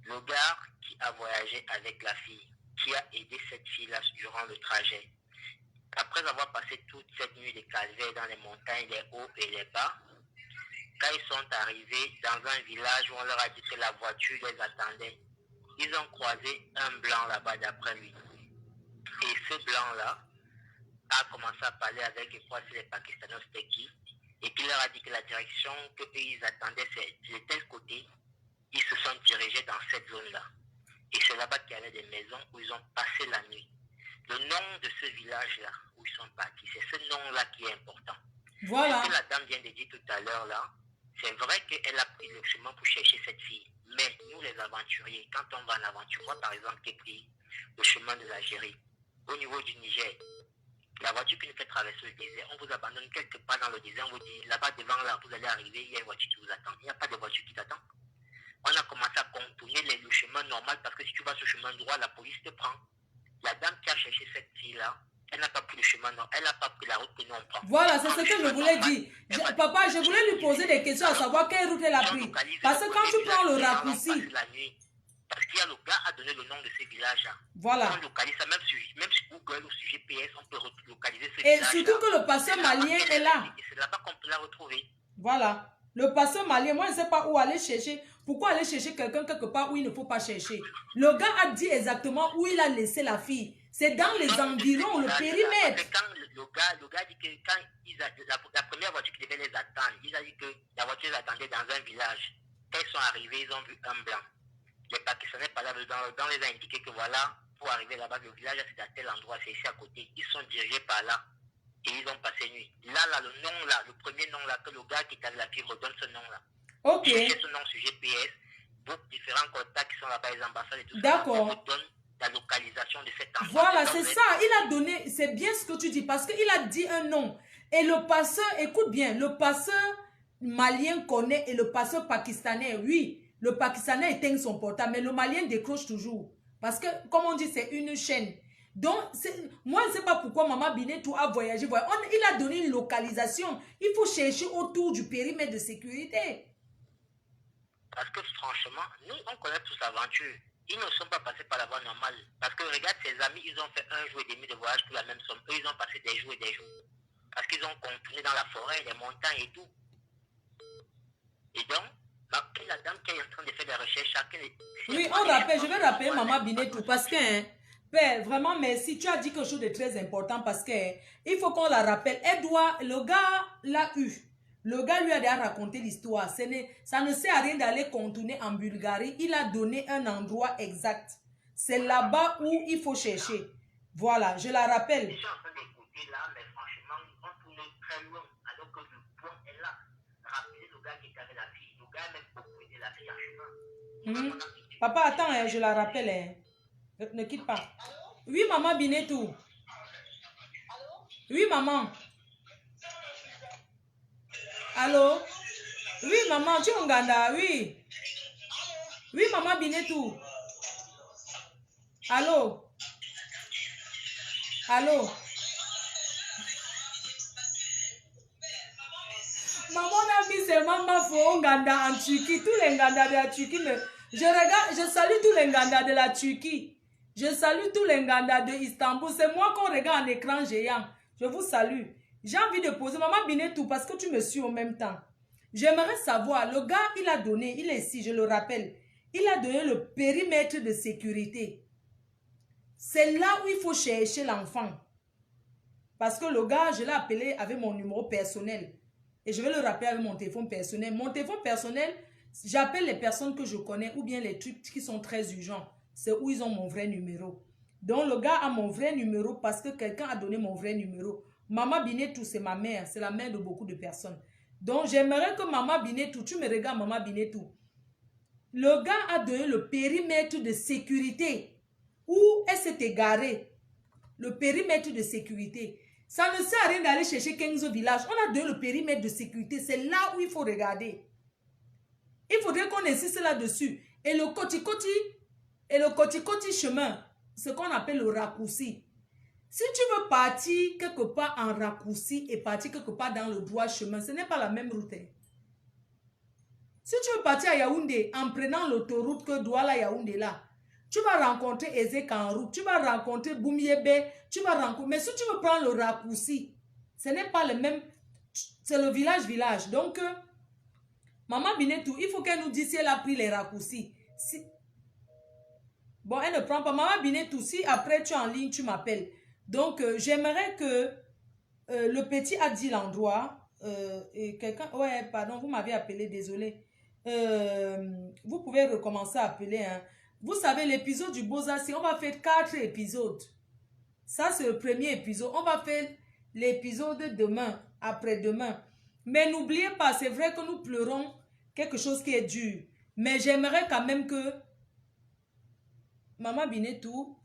le gars qui a voyagé avec la fille, qui a aidé cette fille-là durant le trajet, après avoir passé toute cette nuit de calvaire dans les montagnes, les hauts et les bas, quand ils sont arrivés dans un village où on leur a dit que la voiture les attendait, ils ont croisé un blanc là-bas d'après lui. Et ce blanc-là a commencé à parler avec, je crois, c'est les Pakistanais, c'était qui, et qui leur a dit que la direction qu'ils attendaient, c'est de tel côté, ils se sont dirigés dans cette zone-là. Et c'est là-bas qu'il y avait des maisons où ils ont passé la nuit. Le nom de ce village-là, où ils sont partis, c'est ce nom-là qui est important. Voilà. Ce que la dame vient de dire tout à l'heure, là, c'est vrai qu'elle a pris le chemin pour chercher cette fille. Mais nous, les aventuriers, quand on va en aventure, moi, par exemple, qui ai pris le chemin de l'Algérie, au niveau du Niger, la voiture qui nous fait traverser le désert, on vous abandonne quelque part dans le désert, on vous dit, là-bas devant là, vous allez arriver, il y a une voiture qui vous attend. Il n'y a pas de voiture qui t'attend. On a commencé à contourner le chemin normal parce que si tu vas sur le chemin droit, la police te prend. La dame qui a cherché cette fille-là, elle n'a pas pris le chemin non, elle n'a pas pris la route que nous on prend. Voilà, c'est ce que je voulais dire. Papa, je voulais lui poser des questions à savoir quelle route elle a pris. Parce que quand tu prends le raccourci, Parce qu'il y a le gars a donné le nom de ces villages-là. Voilà. On localise ça, même sur Google ou sur GPS, on peut localiser ces Et villages-là. surtout que le pasteur malien est là. C'est là-bas qu'on peut la retrouver. Voilà. Le pasteur malien, moi je ne sais pas où aller chercher. Pourquoi aller chercher quelqu'un quelque part où il ne faut pas chercher? Le gars a dit exactement où il a laissé la fille. C'est dans les environs, le périmètre. Quand le gars dit que quand la première voiture qui devait les attendre, il a dit que la voiture les attendait dans un village. Quand ils sont arrivés, ils ont vu un blanc. Les Pakistanais dans les a indiqué que voilà, pour arriver là-bas, le village c'est à tel endroit, c'est ici à côté. Ils sont dirigés par là. Et ils ont passé nuit. Là, le nom là, le premier nom là, que le gars qui t'a la fille redonne ce nom là. Ok. Cherchez ce nom sur GPS, beaucoup différents contacts qui sont là-bas, les ambassades et tout ça. D'accord. On donne la localisation de cet endroit. Voilà, c'est ça. Il a donné, c'est bien ce que tu dis, parce qu'il a dit un nom. Et le passeur, écoute bien, le passeur malien connaît et le passeur pakistanais, oui, le pakistanais éteint son portable, mais le malien décroche toujours. Parce que, comme on dit, c'est une chaîne. Donc, moi, je ne sais pas pourquoi Maman Binetou a voyagé. Il a donné une localisation. Il faut chercher autour du périmètre de sécurité. Parce que franchement, nous, on connaît tous l'aventure. Ils ne sont pas passés par la voie normale. Parce que regarde, ses amis, ils ont fait 1 jour et demi de voyage pour la même somme. Eux, ils ont passé des jours et des jours. Parce qu'ils ont contourné dans la forêt, les montagnes et tout. Et donc, la dame qui est en train de faire des recherches, oui, on rappelle, je vais rappeler Maman Binetou parce que, hein, Père, vraiment, merci. Tu as dit quelque chose de très important parce que il faut qu'on la rappelle. Le gars l'a eu. Le gars lui a déjà raconté l'histoire. Ça ne sert à rien d'aller contourner en Bulgarie. Il a donné un endroit exact. C'est là-bas où il faut chercher. Voilà, je la rappelle. Je suis en train d'écouter là, mais franchement, on tourne très loin alors que le point est là. Rappelez le gars qui était avec la fille. Le gars a même beaucoup aidé la fille en chemin. Papa, attends, hein, je la rappelle. Hein. Ne quitte pas. Oui, Maman Binetou. Oui, maman. Allô? Oui, maman, tu es en Uganda, oui. Oui, Maman Binetou. Allô? Allô? Maman a mis seulement ma faux Nganda en Turquie. Tous les Nganda de la Turquie. Je salue tous les Nganda de la Turquie. Je salue tous les Nganda de Istanbul. C'est moi qu'on regarde en écran géant. Je vous salue. J'ai envie de poser Maman Binetou parce que tu me suis en même temps. J'aimerais savoir, le gars, il a donné, il est ici, je le rappelle, il a donné le périmètre de sécurité. C'est là où il faut chercher l'enfant. Parce que le gars, je l'ai appelé avec mon numéro personnel. Et je vais le rappeler avec mon téléphone personnel. Mon téléphone personnel, j'appelle les personnes que je connais ou bien les trucs qui sont très urgents. C'est où ils ont mon vrai numéro. Donc le gars a mon vrai numéro parce que quelqu'un a donné mon vrai numéro. Maman Binetou, c'est ma mère. C'est la mère de beaucoup de personnes. Donc j'aimerais que Maman Binetou, tu me regardes Maman Binetou. Le gars a donné le périmètre de sécurité. Où elle s'est égarée. Le périmètre de sécurité. Ça ne sert à rien d'aller chercher 15 villages. On a donné le périmètre de sécurité. C'est là où il faut regarder. Il faudrait qu'on insiste là-dessus. Et le koti-koti chemin, ce qu'on appelle le raccourci. Si tu veux partir quelque part en raccourci et partir quelque part dans le droit chemin, ce n'est pas la même route. Si tu veux partir à Yaoundé en prenant l'autoroute que Douala Yaoundé là, tu vas rencontrer Ezek en route, tu vas rencontrer Boumiebe, tu vas rencontrer... Mais si tu veux prendre le raccourci, ce n'est pas le même... C'est le village. Donc, Maman Binetou, il faut qu'elle nous dise si elle a pris les raccourcis. Si... Bon, elle ne prend pas. Maman Binetou, si après tu es en ligne, tu m'appelles. Donc, j'aimerais que le petit a dit l'endroit. Et quelqu'un... Ouais, pardon, vous m'avez appelé, désolé. Vous pouvez recommencer à appeler. Hein. Vous savez, l'épisode du Beaux-Arts, on va faire 4 épisodes. Ça, c'est le premier épisode. On va faire l'épisode demain, après-demain. Mais n'oubliez pas, c'est vrai que nous pleurons quelque chose qui est dur. Mais j'aimerais quand même que... Maman Binetou.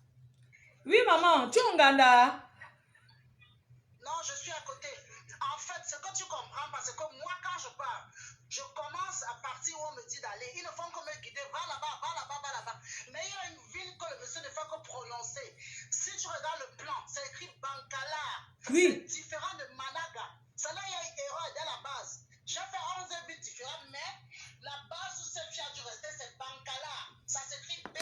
Oui, maman, tu es en Uganda? Non, je suis à côté. En fait, ce que tu comprends, parce que moi, quand je pars, je commence à partir où on me dit d'aller. Ils ne font que me guider. Va là-bas, va là-bas, va là-bas. Mais il y a une ville que le monsieur ne fait que prononcer. Si tu regardes le plan, c'est écrit Bankala. Oui. C'est différent de Managa. Cela, il y a une erreur dès la base. J'ai fait 11 villes différentes, mais la base où c'est fier du rester, c'est Bankala. Ça s'écrit B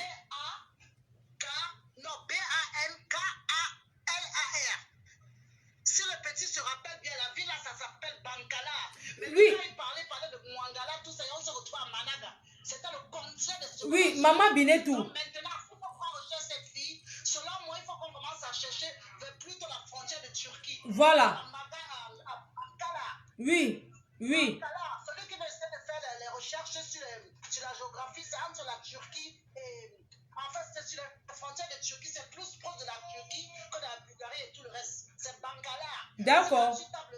Mais Oui. quand il parlait de Mouangala, tout ça, on se retrouve à Managa. C'était le contraire de ce Oui, Maman Binetou. Donc maintenant, il faut qu'on recherche cette fille. Selon moi, il faut qu'on commence à chercher vers plutôt la frontière de Turquie. Voilà. À Ankara. Oui, oui. Ankara. Celui qui essaie de faire les recherches sur la géographie, c'est entre la Turquie et... En fait, c'est sur la frontière de Turquie, c'est plus proche de la Turquie que de la Bulgarie et tout le reste. C'est Bankala. D'accord. Si tu tapes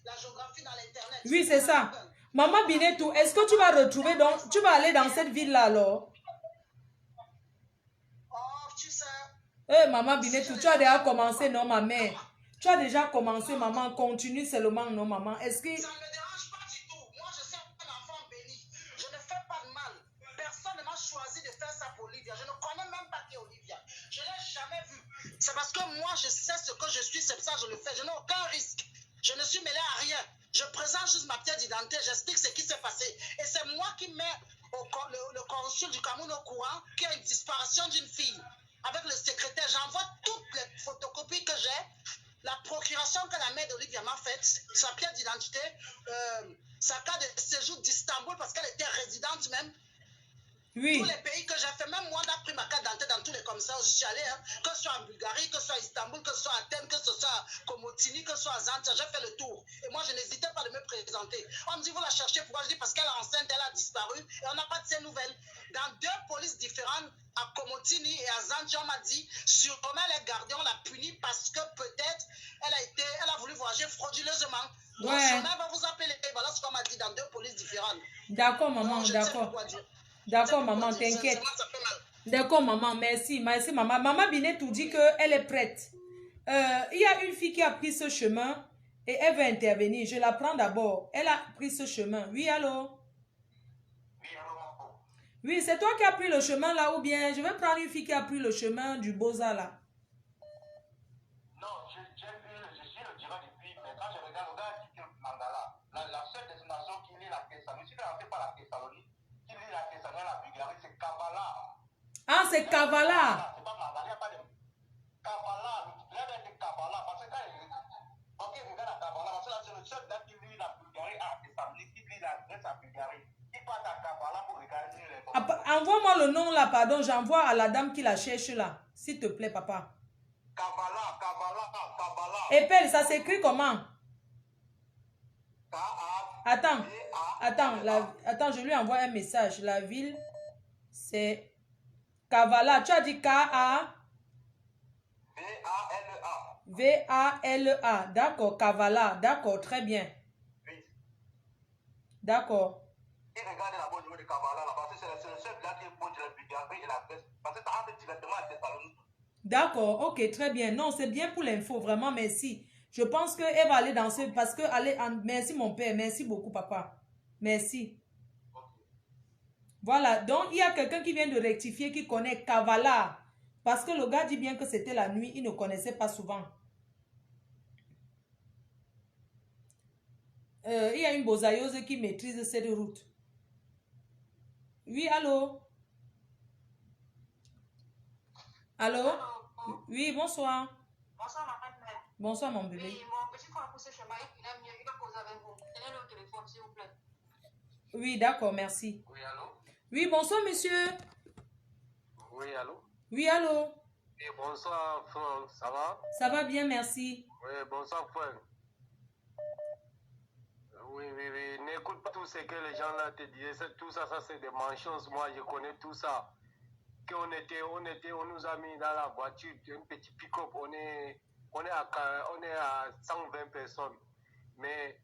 la géographie dans l'internet. Oui, c'est ça. Maman Binetou, est-ce que tu vas retrouver donc, tu vas aller dans cette ville-là alors? Oh, tu sais. Eh, Maman Binetou, tu as déjà commencé, non, ma mère? Tu as déjà commencé, maman. Continue seulement, non, maman. Est-ce que... Ça ne me dérange pas du tout. Moi, je suis un enfant béni. Je ne fais pas de mal. Personne ne m'a choisi de faire ça pour Olivia. Je ne connais même pas qui est Olivia. Je ne l'ai jamais vu. C'est parce que moi, je sais ce que je suis. C'est pour ça que je le fais. Je n'ai aucun risque. Je ne suis mêlé à rien. Je présente juste ma pièce d'identité. J'explique ce qui s'est passé. Et c'est moi qui mets le consul du Cameroun au courant qu'il y a une disparition d'une fille. Avec le secrétaire, j'envoie toutes les photocopies que j'ai. La procuration que la mère d'Olivia m'a faite, sa pièce d'identité, sa carte de séjour d'Istanbul parce qu'elle était résidente même. Oui. Tous les pays que j'ai fait, même moi, on a pris ma carte d'identité dans tous les commissariats où je suis allé, hein, que ce soit en Bulgarie, que ce soit à Istanbul, que ce soit à Athènes, que ce soit à Komotini, que ce soit à Zantia, j'ai fait le tour. Et moi, je n'hésitais pas de me présenter. On me dit, vous la cherchez, pourquoi? Je dis, parce qu'elle est enceinte, elle a disparu et on n'a pas de ses nouvelles. Dans 2 polices différentes, à Komotini et à Zantia, on m'a dit, sûrement les gardiens, on l'a punie parce que peut-être elle a voulu voyager frauduleusement. Donc, Ouais. son mère va vous appeler. Et voilà ce qu'on m'a dit dans 2 polices différentes. D'accord, maman, d'accord. D'accord, maman, t'inquiète. D'accord, maman, merci. Merci, maman. Maman Binetou dit qu'elle est prête. Il y a une fille qui a pris ce chemin et elle veut intervenir. Je la prends d'abord. Elle a pris ce chemin. Oui, allô? Oui, c'est toi qui as pris le chemin là ou bien je vais prendre une fille qui a pris le chemin du Boza là. Non, je suis le direct depuis, mais quand je regarde, le gars dit que Mangala, la seule destination qui lie la Thessalonique, si tu ne rentres pas la Thessalonique, qui lie la Thessalonique à la Bulgarie, c'est Kavala. Ah, c'est Kavala. C'est pas Mangala, il n'y a pas de Kavala. Il y a des Kavala, parce que quand il regarde la Kavala, parce que là, c'est le seul gars qui lie la Bulgarie à la Thessalonique, qui lie la Grèce à la Bulgarie. Qui passe à Kavala pour regarder les... Envoie-moi le nom là, pardon. J'envoie à la dame qui la cherche là. S'il te plaît, papa. Kavala. Épelle, ça s'écrit comment? Attends, attends, je lui envoie un message. La ville, c'est Kavala. Tu as dit K-A? V-A-L-A. V-A-L-A. D'accord, Kavala. D'accord, très bien. Oui. D'accord. Il regarde là-bas au niveau de Kavala, là, parce que c'est le seul gars qui est proche de la Bulgarie et la Grèce. Parce que ça entre directement à Thessalonique. D'accord, ok, très bien. Non, c'est bien pour l'info, vraiment, merci. Je pense qu'elle va aller dans ce... Parce que... Merci, mon père. Merci beaucoup, papa. Merci. Okay. Voilà, donc il y a quelqu'un qui vient de rectifier, qui connaît Kavala. Parce que le gars dit bien que c'était la nuit, il ne connaissait pas souvent. Il y a une bosailleuse qui maîtrise cette route. Oui, allô? Allô? Oui, bonsoir. Bonsoir, ma mère. Bonsoir, mon bébé. Oui, mon petit frère a poussé chez moi, il aime mieux, il va causer avec vous. Tenez le téléphone, s'il vous plaît. Oui, d'accord, merci. Oui, allô? Oui, bonsoir, monsieur. Oui, allô? Oui, allô? Oui, bonsoir, frère, ça va? Ça va bien, merci. Oui, bonsoir, frère. Oui, n'écoute pas tout ce que les gens là te disaient. Tout ça, c'est des mensonges. Moi, je connais tout ça. On nous a mis dans la voiture, un petit pick-up, on est à 120 personnes. Mais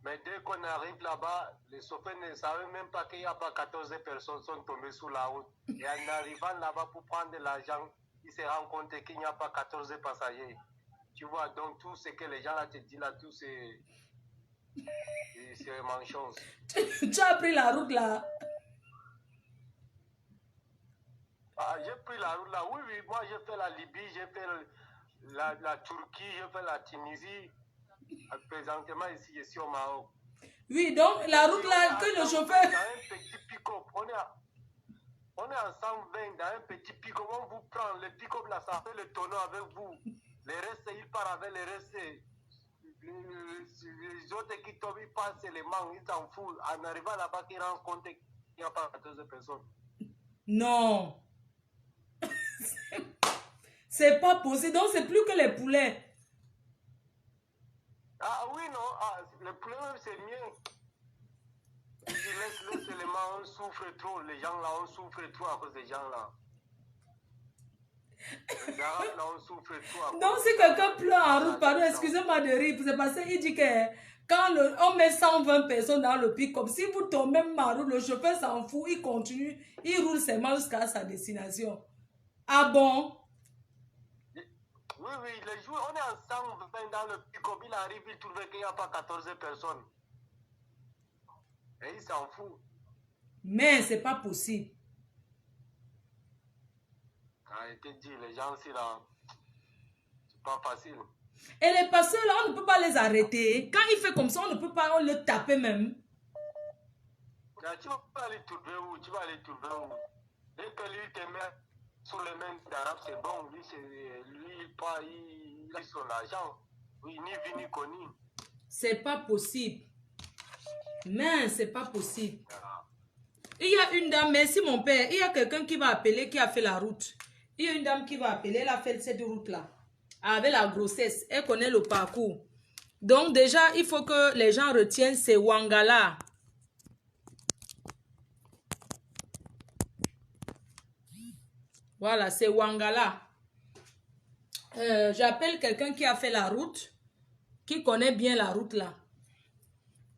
dès qu'on arrive là-bas, les chauffeurs ne savaient même pas qu'il n'y a pas 14 personnes qui sont tombées sur la route. Et en arrivant là-bas pour prendre de l'argent, ils se rendent compte qu'il n'y a pas 14 passagers. Tu vois, donc tout ce que les gens là te disent là, tout c'est mensonge. Tu as pris la route là? Ah, j'ai pris la route là. Oui, moi j'ai fait la Libye, j'ai fait la Turquie, j'ai fait la Tunisie. Présentement ici, je suis au Maroc. Oui, donc la route là que le chauffeur... Dans un petit pick-up, on est en 120 dans un petit pick-up. On vous prend le pick-up là, ça fait le tonneau avec vous. Les restes, il part avec les restes. Les autres qui tombent, ils passent seulement, ils s'en foutent. En arrivant là-bas, ils rendent compte qu'il n'y a pas 14 personnes. Non. C'est pas possible. Donc, c'est plus que les poulets. Ah oui, non, le problème c'est mieux. Tu laisses seulement, on souffre trop. Les gens là, on souffre trop à cause des gens là. Les Arabes là, on souffre trop à cause Donc, si quelqu'un pleure en route, pardon, excusez-moi de rire, c'est parce qu'il dit que quand on met 120 personnes dans le pick-up, si vous tombez même en route, le chauffeur s'en fout, il continue, il roule seulement jusqu'à sa destination. Ah bon? Oui, les jours, on est ensemble dans le pick-up, il arrive, il trouve qu'il n'y a pas 14 personnes. Et il s'en fout. Mais c'est pas possible. Je te dis, les gens ici là, c'est pas facile. Et les passeurs là, on ne peut pas les arrêter. Quand il fait comme ça, on ne peut pas le taper même. Tu vas aller trouver où? Tu vas aller trouver où? Dès que lui te met sur les mains d'Arabe, c'est bon. Il est sur l'argent. Oui, ni vu ni connu. C'est pas possible. Mais c'est pas possible. Il y a une dame, merci mon père, il y a quelqu'un qui va appeler, qui a fait la route. Il y a une dame qui va appeler, elle a fait cette route-là. Avec la grossesse, elle connaît le parcours. Donc déjà, il faut que les gens retiennent ces Wangala. Voilà, c'est Wangala. J'appelle quelqu'un qui a fait la route, qui connaît bien la route là.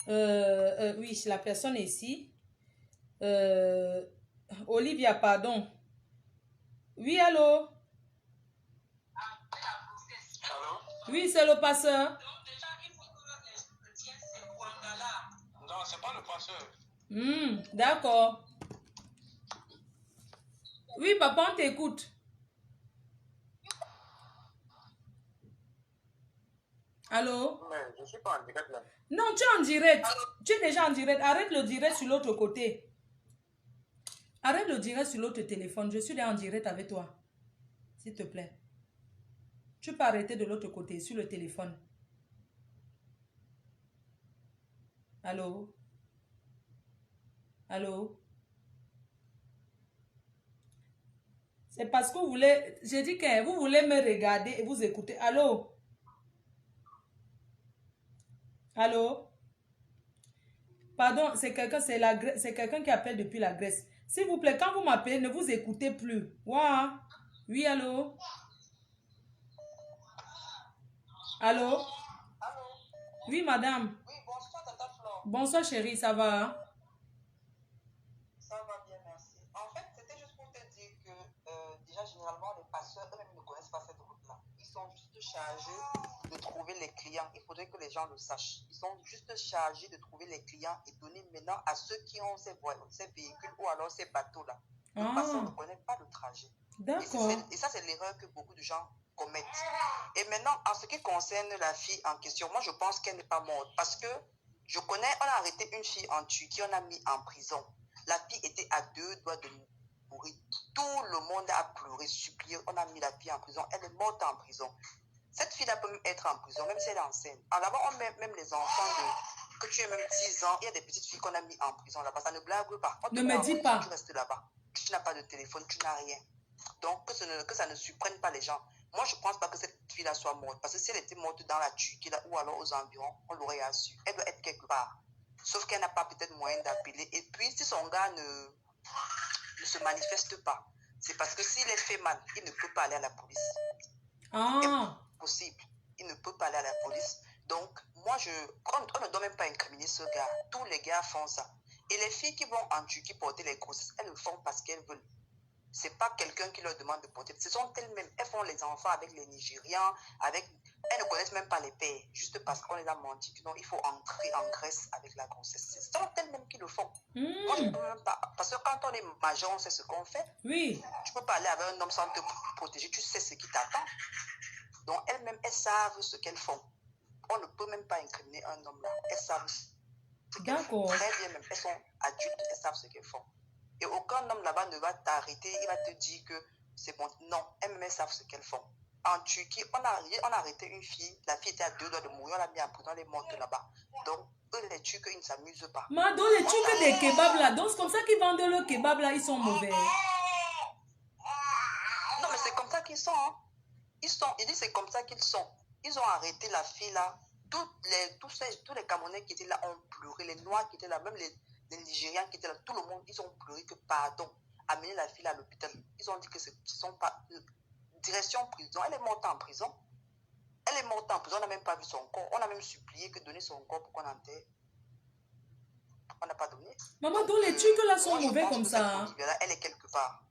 Oui, la personne est ici. Olivia, pardon. Oui, allô? Oui, c'est le passeur. Non, c'est pas le passeur. D'accord. Oui, papa, on t'écoute. Allô? Mais je ne suis pas en direct là. Non, tu es en direct. Tu es déjà en direct. Arrête le direct sur l'autre côté. Arrête le direct sur l'autre téléphone. Je suis là en direct avec toi. S'il te plaît. Tu peux arrêter de l'autre côté sur le téléphone. Allô? Allô? C'est parce que vous voulez... J'ai dit que vous voulez me regarder et vous écouter. Allô? Allô? Pardon, c'est quelqu'un qui appelle depuis la Grèce. S'il vous plaît, quand vous m'appelez, ne vous écoutez plus. Wow. Oui, allô? Allô? Allô? Oui, madame. Oui, bonsoir, Tata Flore. Bonsoir, chérie, ça va? Hein? Ça va bien, merci. En fait, c'était juste pour te dire que déjà, généralement, les passeurs eux-mêmes ne connaissent pas cette route-là. Ils sont juste chargés de trouver les clients. Il faudrait que les gens le sachent. Ils sont juste chargés de trouver les clients et donner maintenant à ceux qui ont ces véhicules ou alors ces bateaux-là. Le passeur ne connaît pas le trajet. D'accord. Et ça, c'est l'erreur que beaucoup de gens commettent. Et maintenant, en ce qui concerne la fille en question, moi, je pense qu'elle n'est pas morte. Parce que je connais, on a arrêté une fille en Turquie, on a mis en prison. La fille était à 2 doigts de mourir. Tout le monde a pleuré, supplié. On a mis la fille en prison. Elle est morte en prison. Cette fille-là peut même être en prison, même si elle est enceinte. En avant, on met même les enfants que tu aies même 10 ans. Il y a des petites filles qu'on a mis en prison là-bas. Ça ne blague pas. Ne me dis pas. Tu restes là-bas. Tu n'as pas de téléphone, tu n'as rien. Donc, que ça ne surprenne pas les gens. Moi, je ne pense pas que cette fille-là soit morte. Parce que si elle était morte dans la Turquie là, ou alors aux environs, on l'aurait su. Elle doit être quelque part. Sauf qu'elle n'a pas peut-être moyen d'appeler. Et puis, si son gars ne se manifeste pas, c'est parce que s'il est fait mal, il ne peut pas aller à la police. Impossible. Il ne peut pas aller à la police. Donc, moi, on ne doit même pas incriminer ce gars. Tous les gars font ça. Et les filles qui vont en Turquie porter les grossesses, elles le font parce qu'elles veulent. C'est pas quelqu'un qui leur demande de porter. Ce sont elles-mêmes. Elles font les enfants avec les Nigérians, elles ne connaissent même pas les pères, juste parce qu'on les a menti. Non, il faut entrer en Grèce avec la grossesse. Ce sont elles-mêmes qui le font. Moi, je ne peux même pas. Parce que quand on est majeur, on sait ce qu'on fait. Oui. Tu ne peux pas aller avec un homme sans te protéger. Tu sais ce qui t'attend. Donc, elles-mêmes, elles savent ce qu'elles font. On ne peut même pas incriminer un homme là. Elles savent ce qu'elles font. Très bien même. Elles sont adultes, elles savent ce qu'elles font. Et aucun homme là-bas ne va t'arrêter. Il va te dire que c'est bon. Non, elles-mêmes, elles savent ce qu'elles font. En Turquie, on a arrêté une fille. La fille était à 2 doigts de mourir. On l'a mis en prison. Elle est morte là-bas. Donc, eux, les Turcs, ils ne s'amusent pas. Mais dans les Turcs des kebabs là, donc c'est comme ça qu'ils vendent le kebab là, ils sont mauvais. Non, mais c'est comme ça qu'ils sont. Hein. Il dit c'est comme ça qu'ils sont. Ils ont arrêté la fille là. Tous les Camerounais qui étaient là ont pleuré. Les Noirs qui étaient là, même les Nigériens qui étaient là, tout le monde, ils ont pleuré que pardon. Amener la fille à l'hôpital. Ils ont dit que ce ne sont pas... Direction prison. Elle est morte en prison. Elle est morte en prison. On n'a même pas vu son corps. On a même supplié que donner son corps pour qu'on enterre. On n'a pas donné. Maman, donc les Turcs là sont mauvais comme ça. Hein. Elle est quelque part.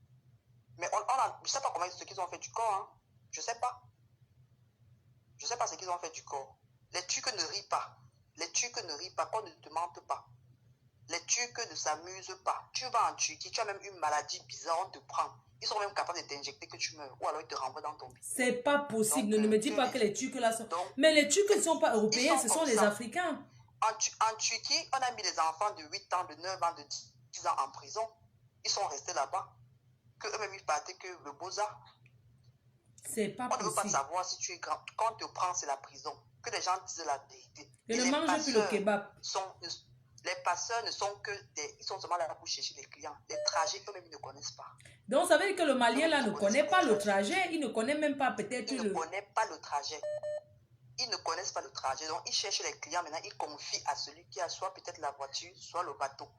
Mais je ne sais pas comment ce qu'ils ont fait du corps. Hein. Je ne sais pas. Je ne sais pas ce qu'ils ont fait du corps. Les Turcs ne rient pas. Les Turcs ne rient pas. Qu'on ne te mente pas. Les Turcs ne s'amusent pas. Tu vas en Turquie, tu as même une maladie bizarre, on te prend. Ils sont même capables de t'injecter que tu meurs. Ou alors ils te renvoient dans ton pays. C'est pas possible. Donc, ne me dis pas que les Turcs là sont... Donc, mais les Turcs ne sont pas européens, ce sont les Africains. En Turquie, on a mis les enfants de 8 ans, de 9 ans, de 10 ans en prison. Ils sont restés là-bas. Que eux-mêmes ils partaient que le Beaux Arts. C'est pas possible. On ne veut pas savoir si tu es grand. Quand on te prend, c'est la prison. Que les gens disent la vérité. Et ne mange plus le kebab. Les passeurs ne sont que des... Ils sont seulement là pour chercher les clients. Les trajets, eux-mêmes, ils ne connaissent pas. Donc, ça veut dire que le Malien, là, ne connaît pas le trajet. Il ne connaît même pas peut-être Il ne connaît pas le trajet. Ils ne connaissent pas le trajet. Donc, ils cherchent les clients. Maintenant, ils confient à celui qui a soit peut-être la voiture, soit le bateau.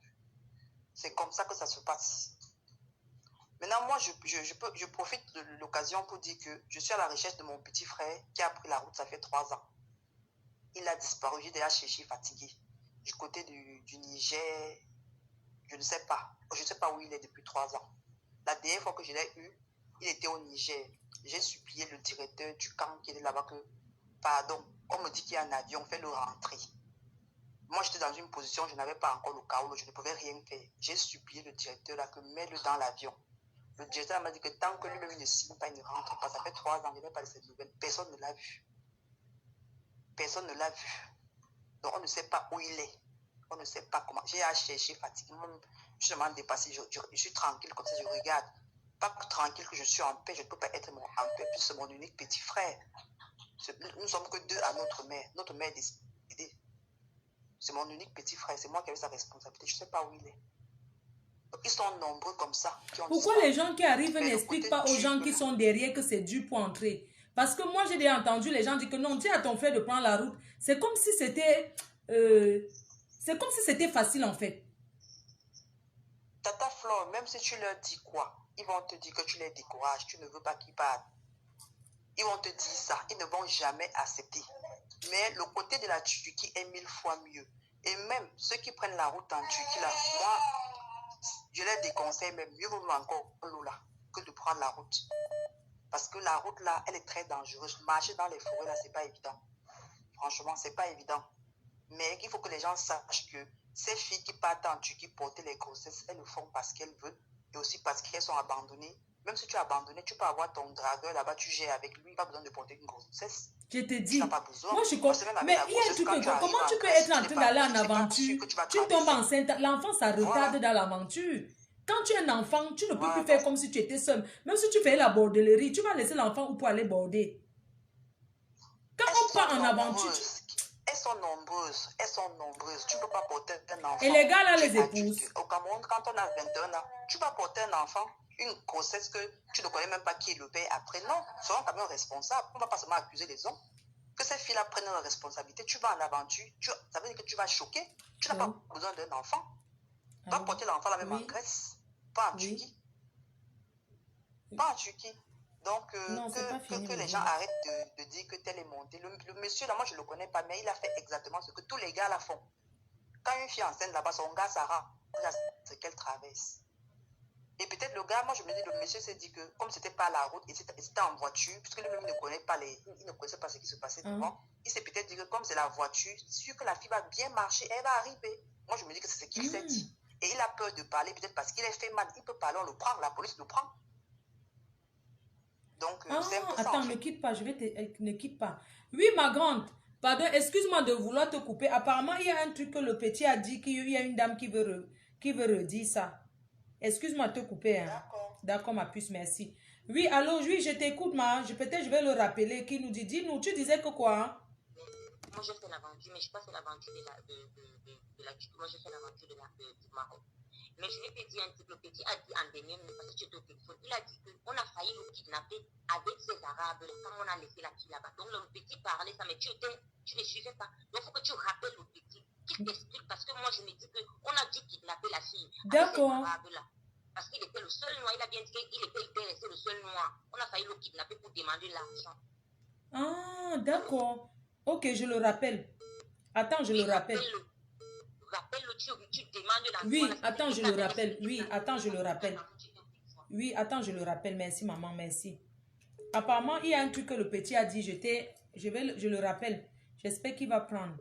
C'est comme ça que ça se passe. Maintenant, moi, je profite de l'occasion pour dire que je suis à la recherche de mon petit frère qui a pris la route, ça fait 3 ans. Il a disparu. J'ai déjà cherché, fatigué. Du côté du Niger, je ne sais pas. Je ne sais pas où il est depuis 3 ans. La dernière fois que je l'ai eu, il était au Niger. J'ai supplié le directeur du camp qui était là-bas que, pardon, on me dit qu'il y a un avion, fais-le rentrer. Moi, j'étais dans une position, je n'avais pas encore le carreau, je ne pouvais rien faire. J'ai supplié le directeur là que mets-le dans l'avion. Le directeur m'a dit que tant que lui-même ne signe pas, il ne rentre pas. Ça fait 3 ans, il n'avait pas de cette nouvelle. Personne ne l'a vu. Personne ne l'a vu. Donc, on ne sait pas où il est. On ne sait pas comment. J'ai à chercher fatiguement. Je suis vraiment dépassé. Je suis tranquille comme ça, je regarde. Pas tranquille que je suis en paix. Je ne peux pas être en paix. Puis c'est mon unique petit frère. Nous ne sommes que 2 à notre mère. Notre mère est décédée. C'est mon unique petit frère. C'est moi qui ai sa responsabilité. Je ne sais pas où il est. Donc, ils sont nombreux comme ça. Pourquoi les gens qui arrivent n'expliquent pas aux gens qui sont derrière que c'est dur pour entrer? Parce que moi, j'ai déjà entendu les gens dire que non, dis à ton frère de prendre la route. C'est comme si c'était... facile en fait. Tata Flore, même si tu leur dis quoi, ils vont te dire que tu les décourages, tu ne veux pas qu'ils partent. Ils vont te dire ça, ils ne vont jamais accepter. Mais le côté de la Turquie est 1000 fois mieux. Et même ceux qui prennent la route en Turquie, là, moi, je les déconseille, mais mieux vaut encore là que de prendre la route. Parce que la route là, elle est très dangereuse. Marcher dans les forêts là, c'est pas évident. Franchement, c'est pas évident. Mais il faut que les gens sachent que ces filles qui partent en Turquie porter les grossesses, elles le font parce qu'elles veulent et aussi parce qu'elles sont abandonnées. Même si tu es abandonné, tu peux avoir ton dragueur là-bas, tu gères avec lui, pas besoin de porter une grossesse. Je te dis. Tu n'as pas besoin. Moi, je comprends. Mais il y a un truc, comment tu peux être en train d'aller en aventure? Tu tombes enceinte, l'enfant, ça retarde dans l'aventure. Quand tu es un enfant, tu ne peux plus faire comme si tu étais seul. Même si tu fais la bordellerie, tu vas laisser l'enfant où pour aller border. Quand on part en aventure... Elles sont nombreuses. Elles sont nombreuses. Tu ne peux pas porter un enfant. Et les gars là les épousent. Au Cameroun, quand on a 21 ans, tu vas porter un enfant, une grossesse que tu ne connais même pas qui est le père après. Non, soyons quand même responsables. On ne va pas seulement accuser les hommes. Que ces filles-là prennent leur responsabilité. Tu vas en aventure. Ça veut dire que tu vas choquer. Tu n'as pas besoin d'un enfant. Tu vas porter l'enfant là même en Grèce. Pas en Turquie. Pas en Turquie. Donc, que les gens arrêtent de dire que tel est monté. Le monsieur, là, moi, je ne le connais pas, mais il a fait exactement ce que tous les gars là font. Quand une fille enceinte là-bas, son gars, Sarah, c'est qu'elle traverse. Et peut-être le gars, moi, je me dis, le monsieur s'est dit que, comme c'était pas la route, et c'était en voiture, puisque lui-même ne connaît pas il ne connaissait pas ce qui se passait devant, il s'est peut-être dit que, comme c'est la voiture, sûr que la fille va bien marcher, elle va arriver. Moi, je me dis que c'est ce qu'il s'est dit. Et il a peur de parler, peut-être parce qu'il est fait mal. Il peut parler, on le prend, la police le prend. Donc, attends, ne quitte pas, ne quitte pas. Oui, ma grande, pardon, excuse-moi de vouloir te couper. Apparemment, il y a un truc que le petit a dit, qu'il y a une dame qui veut redire ça. Excuse-moi de te couper. Hein. D'accord, ma puce, merci. Oui, allô, oui, je t'écoute, ma. Peut-être je vais le rappeler. Qui nous dit, dis-nous, tu disais que quoi? Hein? Moi, j'ai fait l'aventure, mais je ne sais pas si c'est l'aventure de la Turquie. Moi, j'ai fait l'aventure du Maroc. Mais je vais te dire un truc, le petit a dit en dernier minute, parce que tu étais au téléphone, il a dit qu'on a failli le kidnapper avec ces Arabes quand on a laissé la fille là-bas. Donc le petit parlait ça, mais tu ne suivais pas. Donc il faut que tu rappelles le petit, qu'il t'explique, parce que moi je me dis qu'on a dû kidnapper la fille avec ces Arabes-là. Parce qu'il était le seul noir, il a bien dit qu'il était resté le seul noir. On a failli le kidnapper pour demander l'argent. Ah, d'accord. Ok, je le rappelle. Attends, je le rappelle. Rappelle-le, tu demandes l'argent. Oui, attends, je le rappelle. Oui, attends, je le rappelle. Oui, attends, je le rappelle. Merci, maman, merci. Apparemment, il y a un truc que le petit a dit. Je le rappelle. J'espère qu'il va prendre.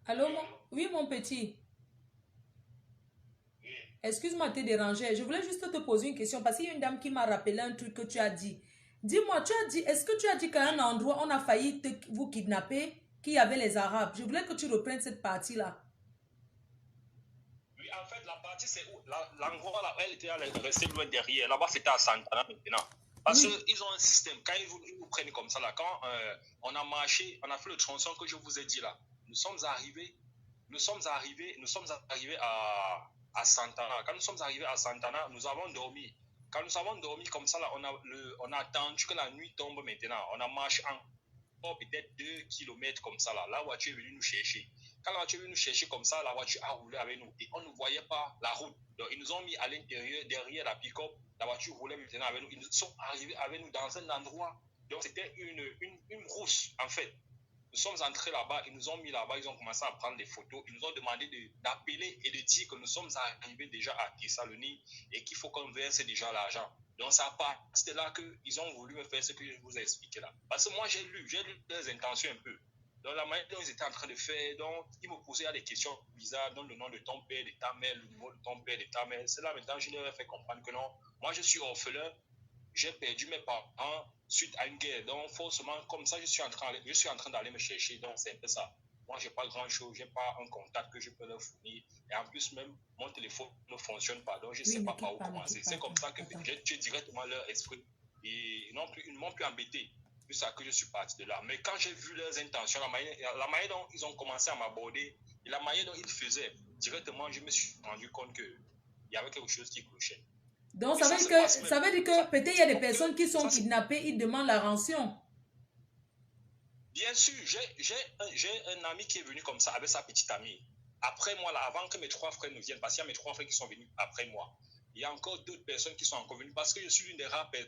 Allô, oui, mon petit. Excuse-moi de te déranger. Je voulais juste te poser une question parce qu'il y a une dame qui m'a rappelé un truc que tu as dit. Dis-moi, est-ce que tu as dit qu'à un endroit, on a failli vous kidnapper, qu'il y avait les Arabes? Je voulais que tu reprennes cette partie-là. Oui, en fait, la partie, c'est où l'endroit là, elle était restée loin derrière. Là-bas, c'était à Santana maintenant. Parce qu'ils ont un système. Quand ils vous prennent comme ça, là, quand on a marché, on a fait le tronçon que je vous ai dit là, nous sommes arrivés à Santana. Quand nous sommes arrivés à Santana, nous avons dormi. Quand nous avons dormi comme ça, là, on a attendu que la nuit tombe maintenant. On a marché encore peut-être 2 kilomètres comme ça. Là, la voiture est venue nous chercher. Quand la voiture est venue nous chercher comme ça, la voiture a roulé avec nous. Et on ne voyait pas la route. Donc, ils nous ont mis à l'intérieur, derrière la pick-up. La voiture roulait maintenant avec nous. Ils sont arrivés avec nous dans un endroit. Donc, c'était une rousse, en fait. Nous sommes entrés là-bas, ils nous ont mis là-bas, ils ont commencé à prendre des photos. Ils nous ont demandé d'appeler et de dire que nous sommes arrivés déjà à Thessalonique et qu'il faut qu'on verse déjà l'argent. Donc, ça part. C'était là qu'ils ont voulu me faire ce que je vous ai expliqué là. Parce que moi, j'ai lu leurs intentions un peu. Donc, la manière dont ils étaient en train de faire, donc, ils me posaient des questions bizarres, dont le nom de ton père, de ta mère, le numéro de ton père, de ta mère. C'est là maintenant, je leur ai fait comprendre que non, moi, je suis orphelin. J'ai perdu mes parents suite à une guerre. Donc, forcément, comme ça, je suis en train d'aller me chercher. Donc, c'est un peu ça. Moi, je n'ai pas grand-chose. Je n'ai pas un contact que je peux leur fournir. Et en plus, même, mon téléphone ne fonctionne pas. Donc, je ne sais pas par où commencer. C'est comme ça que j'ai directement leur esprit. Et ils ne m'ont plus embêté. C'est ça que je suis parti de là. Mais quand j'ai vu leurs intentions, la manière dont ils ont commencé à m'aborder et la manière dont ils faisaient, directement, je me suis rendu compte qu'il y avait quelque chose qui clochait. Donc, ça veut dire que peut-être il y a des personnes qui sont kidnappées, ils demandent la rançon. Bien sûr, j'ai un ami qui est venu comme ça avec sa petite amie. Après moi, là, avant que mes 3 frères ne viennent, parce qu'il y a mes 3 frères qui sont venus après moi. Il y a encore d'autres personnes qui sont encore venues parce que je suis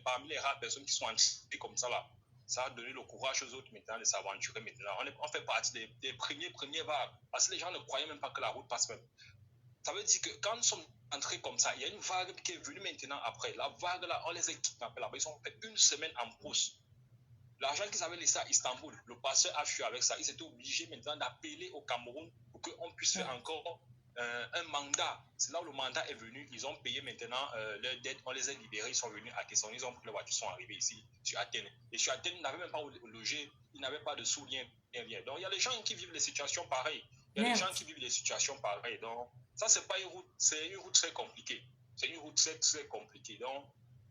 parmi les rares personnes qui sont entrées comme ça là. Ça a donné le courage aux autres maintenant de s'aventurer maintenant. On fait partie des premiers vagues parce que les gens ne croyaient même pas que la route passe même. Ça veut dire que quand nous sommes entrés comme ça, il y a une vague qui est venue maintenant après. La vague là, on les a kidnappés là-bas. Ils ont fait une semaine en brousse. L'argent qu'ils avaient laissé à Istanbul, le pasteur a fui avec ça. Ils étaient obligés maintenant d'appeler au Cameroun pour qu'on puisse faire encore un mandat. C'est là où le mandat est venu. Ils ont payé maintenant leur dette. On les a libérés. Ils sont venus à Thessalonique. Ils ont pris la voiture. Ils sont arrivés ici, sur Athènes. Et sur Athènes, ils n'avaient même pas où loger. Ils n'avaient pas de sous, rien. Donc, il y a des gens qui vivent des situations pareilles. Il y a des gens qui vivent des situations pareilles. Donc, ça, c'est pas une route. C'est une route très compliquée. C'est une route très, très compliquée. Donc,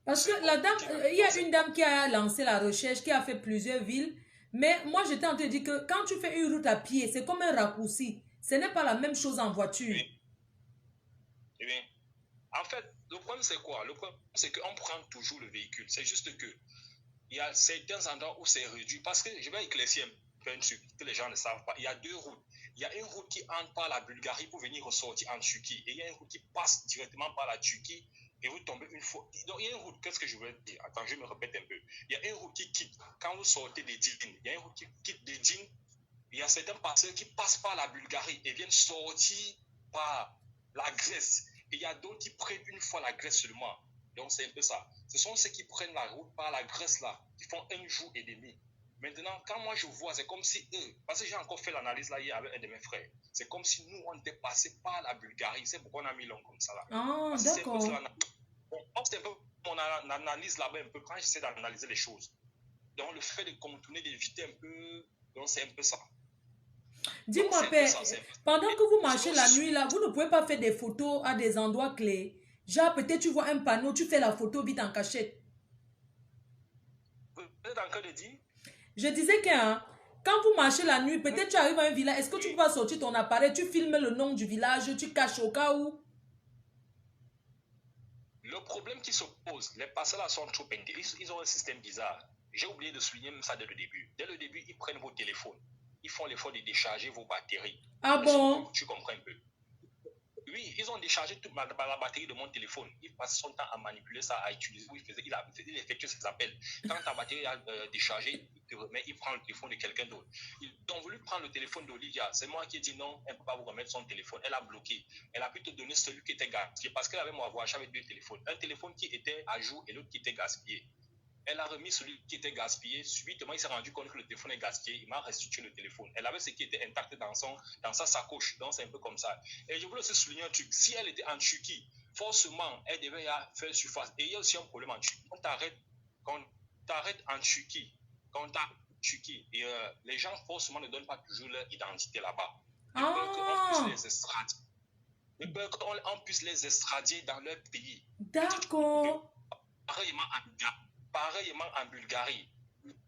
parce que la dame, il y a une dame qui a lancé la recherche, qui a fait plusieurs villes. Mais moi, j'étais en train de dire que quand tu fais une route à pied, c'est comme un raccourci. Ce n'est pas la même chose en voiture. Oui. Eh bien, en fait, le problème, c'est quoi? Le problème, c'est qu'on prend toujours le véhicule. C'est juste que il y a certains endroits où c'est réduit. Parce que je vais éclaircir un peu un truc que les gens ne savent pas. Il y a 2 routes. Il y a une route qui entre par la Bulgarie pour venir ressortir en Turquie. Et il y a une route qui passe directement par la Turquie et vous tombez une fois. Donc, il y a une route, qu'est-ce que je veux dire? Attends, je me répète un peu. Il y a une route qui quitte, quand vous sortez des Dines, il y a une route qui quitte des Dines. Il y a certains passeurs qui passent par la Bulgarie et viennent sortir par la Grèce. Et il y a d'autres qui prennent une fois la Grèce seulement. Donc, c'est un peu ça. Ce sont ceux qui prennent la route par la Grèce là, qui font 1 jour et demi. Maintenant, quand moi je vois, c'est comme si eux, parce que j'ai encore fait l'analyse là hier avec un de mes frères, c'est comme si nous, on était passé par la Bulgarie. C'est pourquoi on a mis l'homme comme ça là. Ah, d'accord. C'est un peu mon analyse là-bas un peu quand j'essaie d'analyser les choses. Donc, le fait de contourner, d'éviter un peu, donc c'est un peu ça. Dis-moi, C'est père, ça, pendant que vous marchez c'est- la nuit, là, vous ne pouvez pas faire des photos à des endroits clés. Genre, peut-être tu vois un panneau, tu fais la photo vite en cachette. Vous êtes en train de dire? Je disais que hein, quand vous marchez la nuit, peut-être tu arrives à un village, est-ce que tu peux pas sortir ton appareil, tu filmes le nom du village, tu caches au cas où? Le problème qui se pose, les parcelles sont trop péntées. Ils ont un système bizarre. J'ai oublié de souligner ça dès le début. Dès le début, ils prennent vos téléphones. Ils font l'effort de décharger vos batteries. Ah bon? Tu comprends un peu? Oui, ils ont déchargé toute la batterie de mon téléphone. Ils passent son temps à manipuler ça, à utiliser. Il effectue ses appels. Quand ta batterie a déchargé, il prend le téléphone de quelqu'un d'autre. Ils ont voulu prendre le téléphone d'Olivia. C'est moi qui ai dit non, elle ne peut pas vous remettre son téléphone. Elle a bloqué. Elle a pu te donner celui qui était gaspillé parce qu'elle avait mon voyage avec 2 téléphones. Un téléphone qui était à jour et l'autre qui était gaspillé. Elle a remis celui qui était gaspillé. Subitement, il s'est rendu compte que le téléphone est gaspillé. Il m'a restitué le téléphone. Elle avait ce qui était intact dans sa sacoche. Donc, c'est un peu comme ça. Et je voulais aussi souligner un truc. Si elle était en Turquie, forcément, elle devait faire surface. Et il y a aussi un problème en Turquie. Quand t'arrêtes en Turquie, et les gens, forcément, ne donnent pas toujours leur identité là-bas. De peur qu'on puisse les extrader. De peur qu'on puisse les extrader dans leur pays. D'accord. Pareillement en Bulgarie.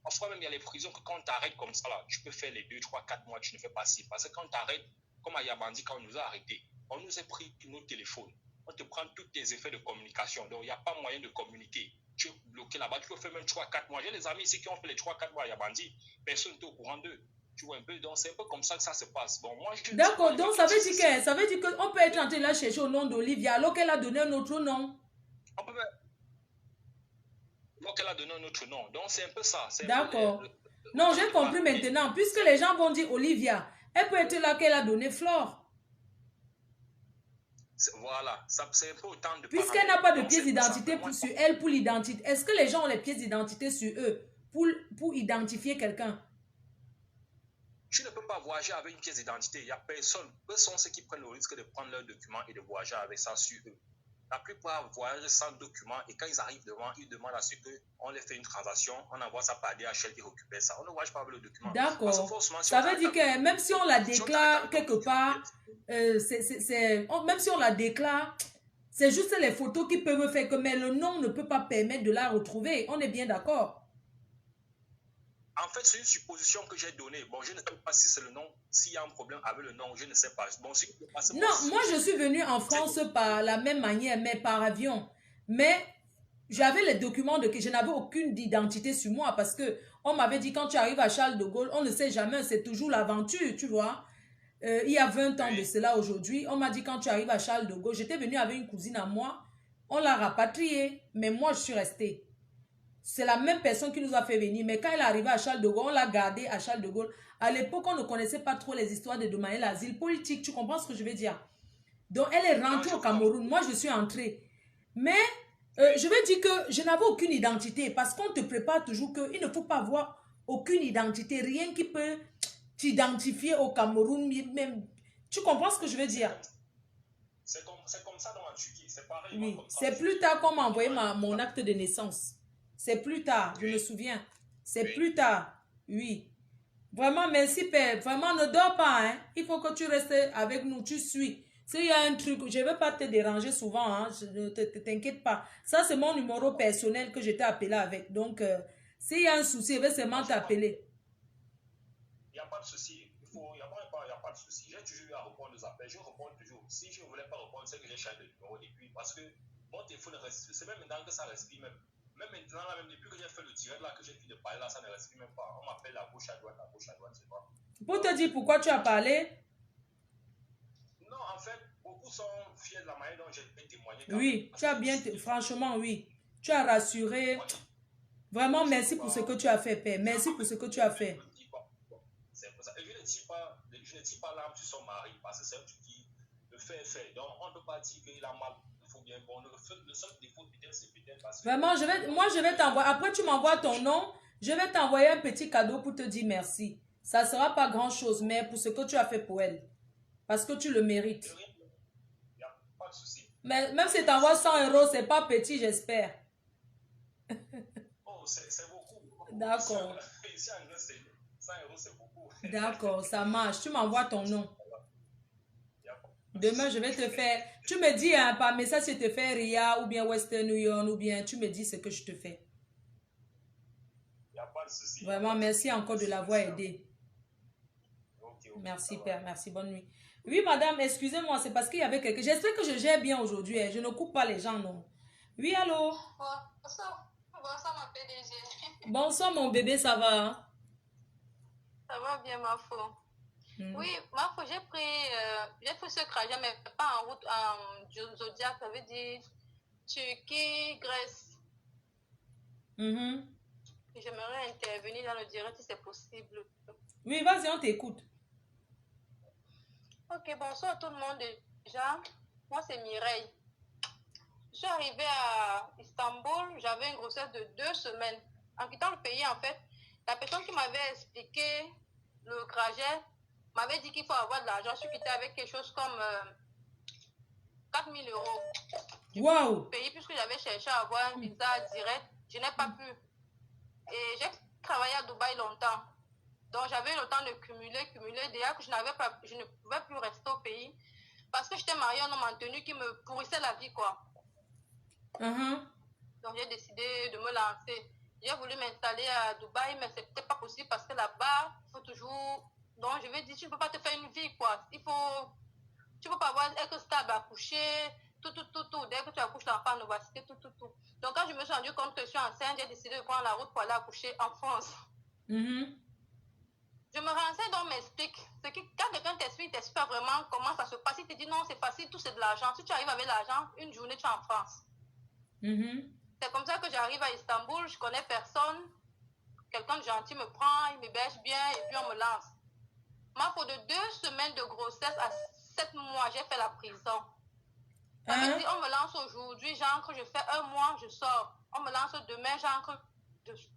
Parfois même, il y a les prisons que quand tu arrêtes comme ça, là, tu peux faire les 2, 3, 4 mois, tu ne fais pas ci. Parce que quand tu arrêtes, comme à Yabandi, quand on nous a arrêtés, on nous a pris nos téléphones. On te prend tous tes effets de communication. Donc, il n'y a pas moyen de communiquer. Tu es bloqué là-bas. Tu peux faire même 3, 4 mois. J'ai des amis ici qui ont fait les 3, 4 mois à Yabandi. Personne n'est au courant d'eux. Tu vois un peu. Donc, c'est un peu comme ça que ça se passe. Bon, moi, d'accord. Donc, ça veut dire qu'on peut être en train de la chercher au nom d'Olivia alors qu'elle a donné un autre nom. On peut faire. Donc, elle a donné un autre nom. Donc, c'est un peu ça. D'accord. Non, j'ai compris maintenant. Puisque les gens vont dire Olivia, elle peut être là qu'elle a donné Flore. Voilà. C'est un peu autant de... Puisqu'elle n'a pas de pièce d'identité sur elle pour l'identité. Est-ce que les gens ont les pièces d'identité sur eux pour identifier quelqu'un? Tu ne peux pas voyager avec une pièce d'identité. Il n'y a personne. Eux sont ceux qui prennent le risque de prendre leurs documents et de voyager avec ça sur eux. La plupart voyagent sans documents et quand ils arrivent devant, ils demandent à ce qu'on les fait une transaction, on envoie ça par DHL, ils récupèrent ça. On ne voyage pas avec le document. D'accord. Ça veut dire que même si on la déclare quelque part, même si on la déclare, c'est juste les photos qui peuvent faire que, mais le nom ne peut pas permettre de la retrouver. On est bien d'accord. En fait, c'est une supposition que j'ai donnée. Bon, je ne sais pas si c'est le nom, s'il y a un problème avec le nom, je ne sais pas. Bon, non, moi je suis venue en France par la même manière, mais par avion. Mais j'avais les documents je n'avais aucune identité sur moi parce que on m'avait dit quand tu arrives à Charles de Gaulle, on ne sait jamais, c'est toujours l'aventure, tu vois. Il y a 20 ans de cela aujourd'hui, on m'a dit quand tu arrives à Charles de Gaulle, j'étais venue avec une cousine à moi, on l'a rapatriée, mais moi je suis restée. C'est la même personne qui nous a fait venir. Mais quand elle est arrivée à Charles de Gaulle, on l'a gardée à Charles de Gaulle. À l'époque, on ne connaissait pas trop les histoires de demander l'asile politique. Tu comprends ce que je veux dire? Donc, elle est rentrée au Cameroun. Moi, je suis entrée. Mais, je vais dire que je n'avais aucune identité. Parce qu'on te prépare toujours qu'il ne faut pas avoir aucune identité. Rien qui peut t'identifier au Cameroun. Même. Tu comprends ce que je veux dire? C'est comme ça dans la Turquie. C'est pareil. Oui. C'est plus tard qu'on m'a envoyé mon acte de naissance. C'est plus tard, je me souviens. C'est plus tard, oui. Vraiment, merci Père. Vraiment, ne dors pas, hein. Il faut que tu restes avec nous, tu suis. S'il y a un truc, je ne vais pas te déranger souvent, hein. Ne t'inquiète pas. Ça, c'est mon numéro personnel que je t'ai appelé avec. Donc, s'il y a un souci, je vais seulement t'appeler. Il n'y a pas de souci. Il n'y a pas de souci. J'ai toujours eu à répondre aux appels. Je réponds toujours. Si je ne voulais pas répondre, c'est que j'ai changé de numéro depuis. Parce que mon téléphone reste. C'est même maintenant que ça respire même. Même maintenant, là, même depuis que j'ai fait le direct, là, que j'ai fini de parler, là, ça ne respire même pas. On m'appelle la gauche à droite, c'est pas. Pour te dire pourquoi tu as parlé? Non, en fait, beaucoup sont fiers de la manière dont j'ai témoigné. Oui, tu as bien, franchement, oui. Tu as rassuré. Vraiment, merci pour ce que tu as fait, Père. Merci pour ce que tu as fait. C'est pour ça. Et je ne dis pas l'âme sur son mari, parce que c'est un truc qui le fait. Donc, on ne peut pas dire qu'il a mal. Bien bon. Le seul défaut peut-être c'est peut-être parce que... Vraiment, je vais t'envoyer. Après, tu m'envoies ton nom. Je vais t'envoyer un petit cadeau pour te dire merci. Ça ne sera pas grand-chose, mais pour ce que tu as fait pour elle. Parce que tu le mérites. Il n'y a pas de souci. Mais même si tu envoies 100 €, ce n'est pas petit, j'espère. Oh, c'est beaucoup. D'accord. Ici, en Grèce, 100 euros, c'est beaucoup. D'accord, ça marche. Tu m'envoies ton nom. Demain, je vais te faire... Tu me dis hein, par message si je te fais Ria ou bien Western Union ou bien tu me dis ce que je te fais. Il n'y a pas de souci. Vraiment, merci encore de l'avoir aidé. Ok, Merci, Père. Merci. Bonne nuit. Oui, madame, excusez-moi, c'est parce qu'il y avait quelqu'un. J'espère que je gère bien aujourd'hui. Hein. Je ne coupe pas les gens, non. Oui, allô? Bonsoir, ma PDG. Bonsoir, mon bébé, ça va? Hein? Ça va bien, ma faux. Oui, ma faux, j'ai pris ce trajet, mais pas en route en Zodiac, ça veut dire Turquie, Grèce. J'aimerais intervenir dans le direct si c'est possible. Oui, vas-y, on t'écoute. Ok, bonsoir tout le monde. Déjà, moi c'est Mireille. Je suis arrivée à Istanbul, j'avais une grossesse de 2 semaines. En quittant le pays, en fait, la personne qui m'avait expliqué le trajet m'avait dit qu'il faut avoir de l'argent. Je suis quittée avec quelque chose comme 4 000 euros. Wow! Pays, puisque j'avais cherché à avoir un visa direct, je n'ai pas pu. Et j'ai travaillé à Dubaï longtemps. Donc j'avais le temps de cumuler. Déjà que je ne pouvais plus rester au pays. Parce que j'étais mariée à un homme en tenue qui me pourrissait la vie, quoi. Donc j'ai décidé de me lancer. J'ai voulu m'installer à Dubaï, mais c'était pas possible parce que là-bas, il faut toujours... Donc je vais dire, tu ne peux pas te faire une vie, quoi. Tu ne peux pas être stable, accoucher, tout. Dès que tu accouches l'enfant à l'université, tout. Donc quand je me suis rendu compte que je suis enceinte, j'ai décidé de prendre la route pour aller accoucher en France. Je me renseigne, donc m'explique. C'est que quand quelqu'un t'explique pas vraiment comment ça se passe, il te dit non, c'est facile, tout c'est de l'argent. Si tu arrives avec l'argent, une journée, tu es en France. C'est comme ça que j'arrive à Istanbul, je connais personne. Quelqu'un de gentil me prend, il me bêche bien et puis on me lance. Moi, pour de 2 semaines de grossesse à 7 mois, j'ai fait la prison. Ça veut dire, on me lance aujourd'hui, j'entre, je fais 1 mois, je sors. On me lance demain, j'entre,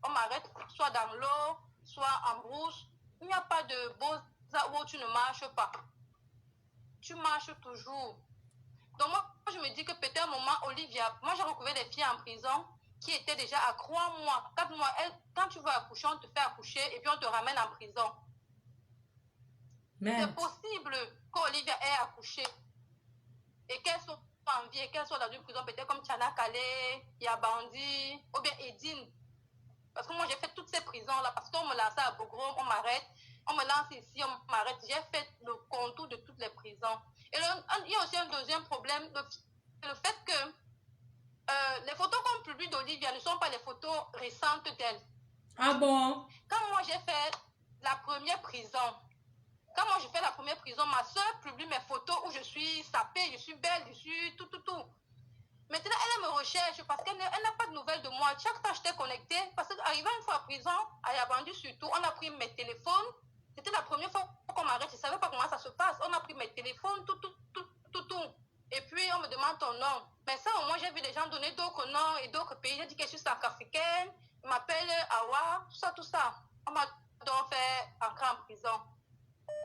on m'arrête soit dans l'eau, soit en brousse. Il n'y a pas de beaux où tu ne marches pas. Tu marches toujours. Donc moi, je me dis que peut-être un moment, Olivia, moi j'ai retrouvé des filles en prison qui étaient déjà à 3 mois, 4 mois. Quand tu veux accoucher, on te fait accoucher et puis on te ramène en prison. C'est possible qu'Olivia ait accouché et qu'elle soit en vie et qu'elle soit dans une prison peut-être comme Tchana Calais, Yabandi ou bien Edine. Parce que moi j'ai fait toutes ces prisons-là parce qu'on me lançait à Bogrom, on m'arrête. On me lance ici, on m'arrête. J'ai fait le contour de toutes les prisons. Et il y a aussi un deuxième problème, le fait que les photos qu'on publie d'Olivia ne sont pas les photos récentes d'elle. Ah bon? Quand moi j'ai fait la première prison, ma soeur publie mes photos où je suis sapée, je suis belle, je suis tout. Maintenant, elle me recherche parce qu'elle n'a pas de nouvelles de moi. Chaque fois, j'étais connectée. Parce qu'arrivant une fois à prison, à Yabandi surtout, on a pris mes téléphones. C'était la première fois qu'on m'arrête. Je ne savais pas comment ça se passe. On a pris mes téléphones, tout. Et puis, on me demande ton nom. Mais ça, au moins, j'ai vu des gens donner d'autres noms et d'autres pays. J'ai dit que je suis centrafricaine. Ils m'appellent Awa, tout ça. On m'a donc fait entrer en prison.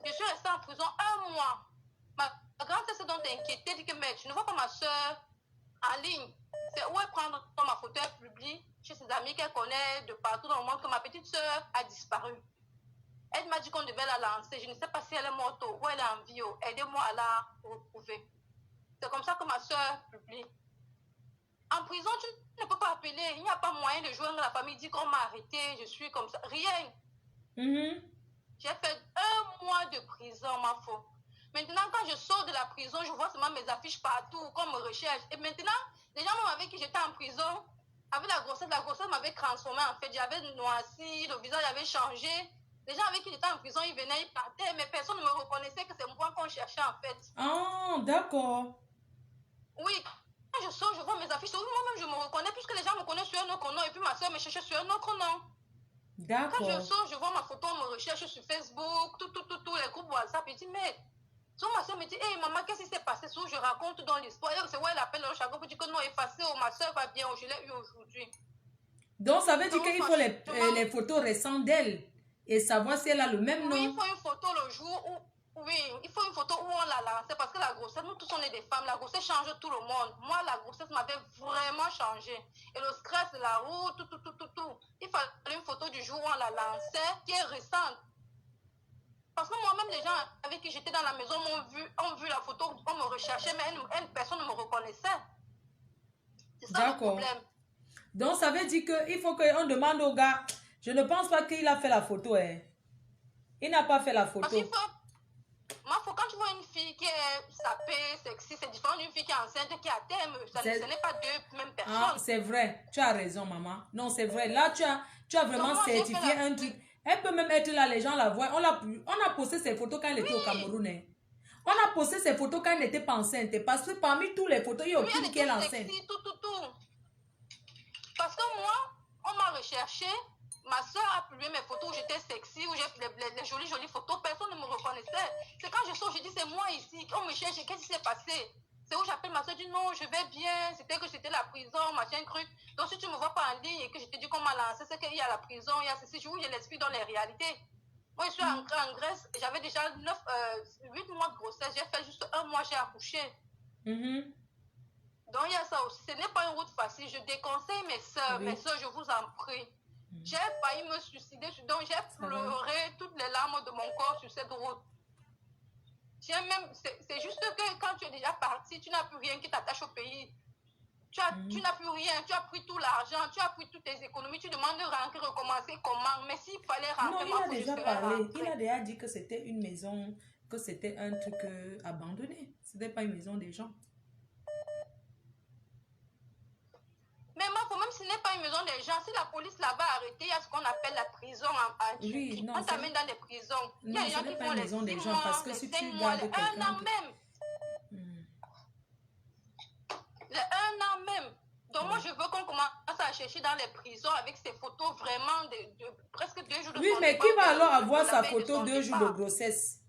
Je suis restée en prison 1 mois. Ma grande sœur s'est donc inquiétée, dit que mais tu ne vois pas ma soeur en ligne. C'est où elle prend ma photo, elle publie chez ses amis qu'elle connaît de partout dans le monde que ma petite soeur a disparu. Elle m'a dit qu'on devait la lancer. Je ne sais pas si elle est morte ou elle est en vie. Aidez-moi à la retrouver. C'est comme ça que ma soeur publie. En prison, tu ne peux pas appeler. Il n'y a pas moyen de joindre la famille, dire qu'on m'a arrêté, je suis comme ça. Rien. J'ai fait 1 mois de prison, ma faute. Maintenant, quand je sors de la prison, je vois seulement mes affiches partout, qu'on me recherche. Et maintenant, les gens avec qui j'étais en prison, avec la grossesse m'avait transformée en fait. J'avais noirci, le visage avait changé. Les gens avec qui j'étais en prison, ils venaient, ils partaient, mais personne ne me reconnaissait que c'est moi qu'on cherchait en fait. Ah, d'accord. Oui, quand je sors, je vois mes affiches. Moi-même, je me reconnais puisque les gens me connaissent sur un autre nom et puis ma soeur me cherchait sur un autre nom. D'accord. Quand je sors, je vois ma photo, on me recherche sur Facebook, tout, les groupes WhatsApp. Je dis, mais ma soeur me dit, hey maman, qu'est-ce qui s'est passé? Je raconte dans l'histoire. C'est où elle appelle le chapeau pour dire que non, effacé, ma soeur va bien, je l'ai eu aujourd'hui. Donc, ça veut dire qu'il faut les photos récentes d'elle et savoir si elle a le même nom. Oui, il faut une photo le jour où. Oui, il faut une photo où on l'a lancée parce que la grossesse, nous tous on est des femmes, la grossesse change tout le monde. Moi, la grossesse m'avait vraiment changé. Et le stress de la route, tout. Il fallait une photo du jour où on l'a lancée qui est récente. Parce que moi-même, les gens avec qui j'étais dans la maison ont vu la photo, on me recherchait, mais une personne ne me reconnaissait. C'est ça le D'accord. problème. Donc, ça veut dire qu'il faut qu'on demande au gars. Je ne pense pas qu'il a fait la photo. Hein. Il n'a pas fait la Parce photo. qu'il faut... Quand tu vois une fille qui est sapée, sexy, c'est différent d'une fille qui est enceinte, qui est à terme. Ce n'est pas deux mêmes personnes. Ah, c'est vrai. Tu as raison, maman. Non, c'est vrai. Là, tu as vraiment certifié un truc. Elle peut même être là, les gens la voient. On a posté ses photos quand elle était au Cameroun. Hein. On a posté ses photos quand elle n'était pas enceinte. Parce que parmi toutes les photos, il y a aucune qui est enceinte. Tout. Parce que moi, on m'a recherché. Ma soeur a publié mes photos où j'étais sexy, où j'ai les jolies photos. Personne ne me reconnaissait. C'est quand je sors, je dis c'est moi ici. On me cherche, qu'est-ce qui s'est passé? C'est où j'appelle ma soeur, je dis non, je vais bien. C'était que j'étais la prison, machin truc. Donc si tu ne me vois pas en ligne et que je te dis qu'on m'a lancé, c'est qu'il y a la prison, il y a ceci, où je l'explique dans les réalités. Moi, je suis en Grèce, j'avais déjà 8 mois de grossesse. J'ai fait juste 1 mois, j'ai accouché. Donc il y a ça aussi. Ce n'est pas une route facile. Je déconseille mes soeurs. Mes soeurs, je vous en prie. J'ai failli me suicider, donc j'ai pleuré toutes les larmes de mon corps sur cette route. C'est juste que quand tu es déjà parti, tu n'as plus rien qui t'attache au pays. Tu n'as plus rien, tu as pris tout l'argent, tu as pris toutes tes économies, tu demandes de rentrer, recommencer comment. Mais s'il fallait rentrer, non, il a déjà parlé. Il a déjà dit que c'était une maison, que c'était un truc abandonné. Ce n'était pas une maison des gens. Mais moi, même si ce n'est pas une maison des gens, si la police là-bas a arrêté, il y a ce qu'on appelle la prison en Turquie. Oui, non, on t'amène dans des prisons. Il y a des gens qui font les 6 mois, parce que si tu gardes quelqu'un... Les 1 an même. Les 1 an même. Donc moi, je veux qu'on commence à chercher dans les prisons avec ces photos vraiment de presque 2 jours de Oui, mais qui va alors avoir sa photo 2 jours de grossesse?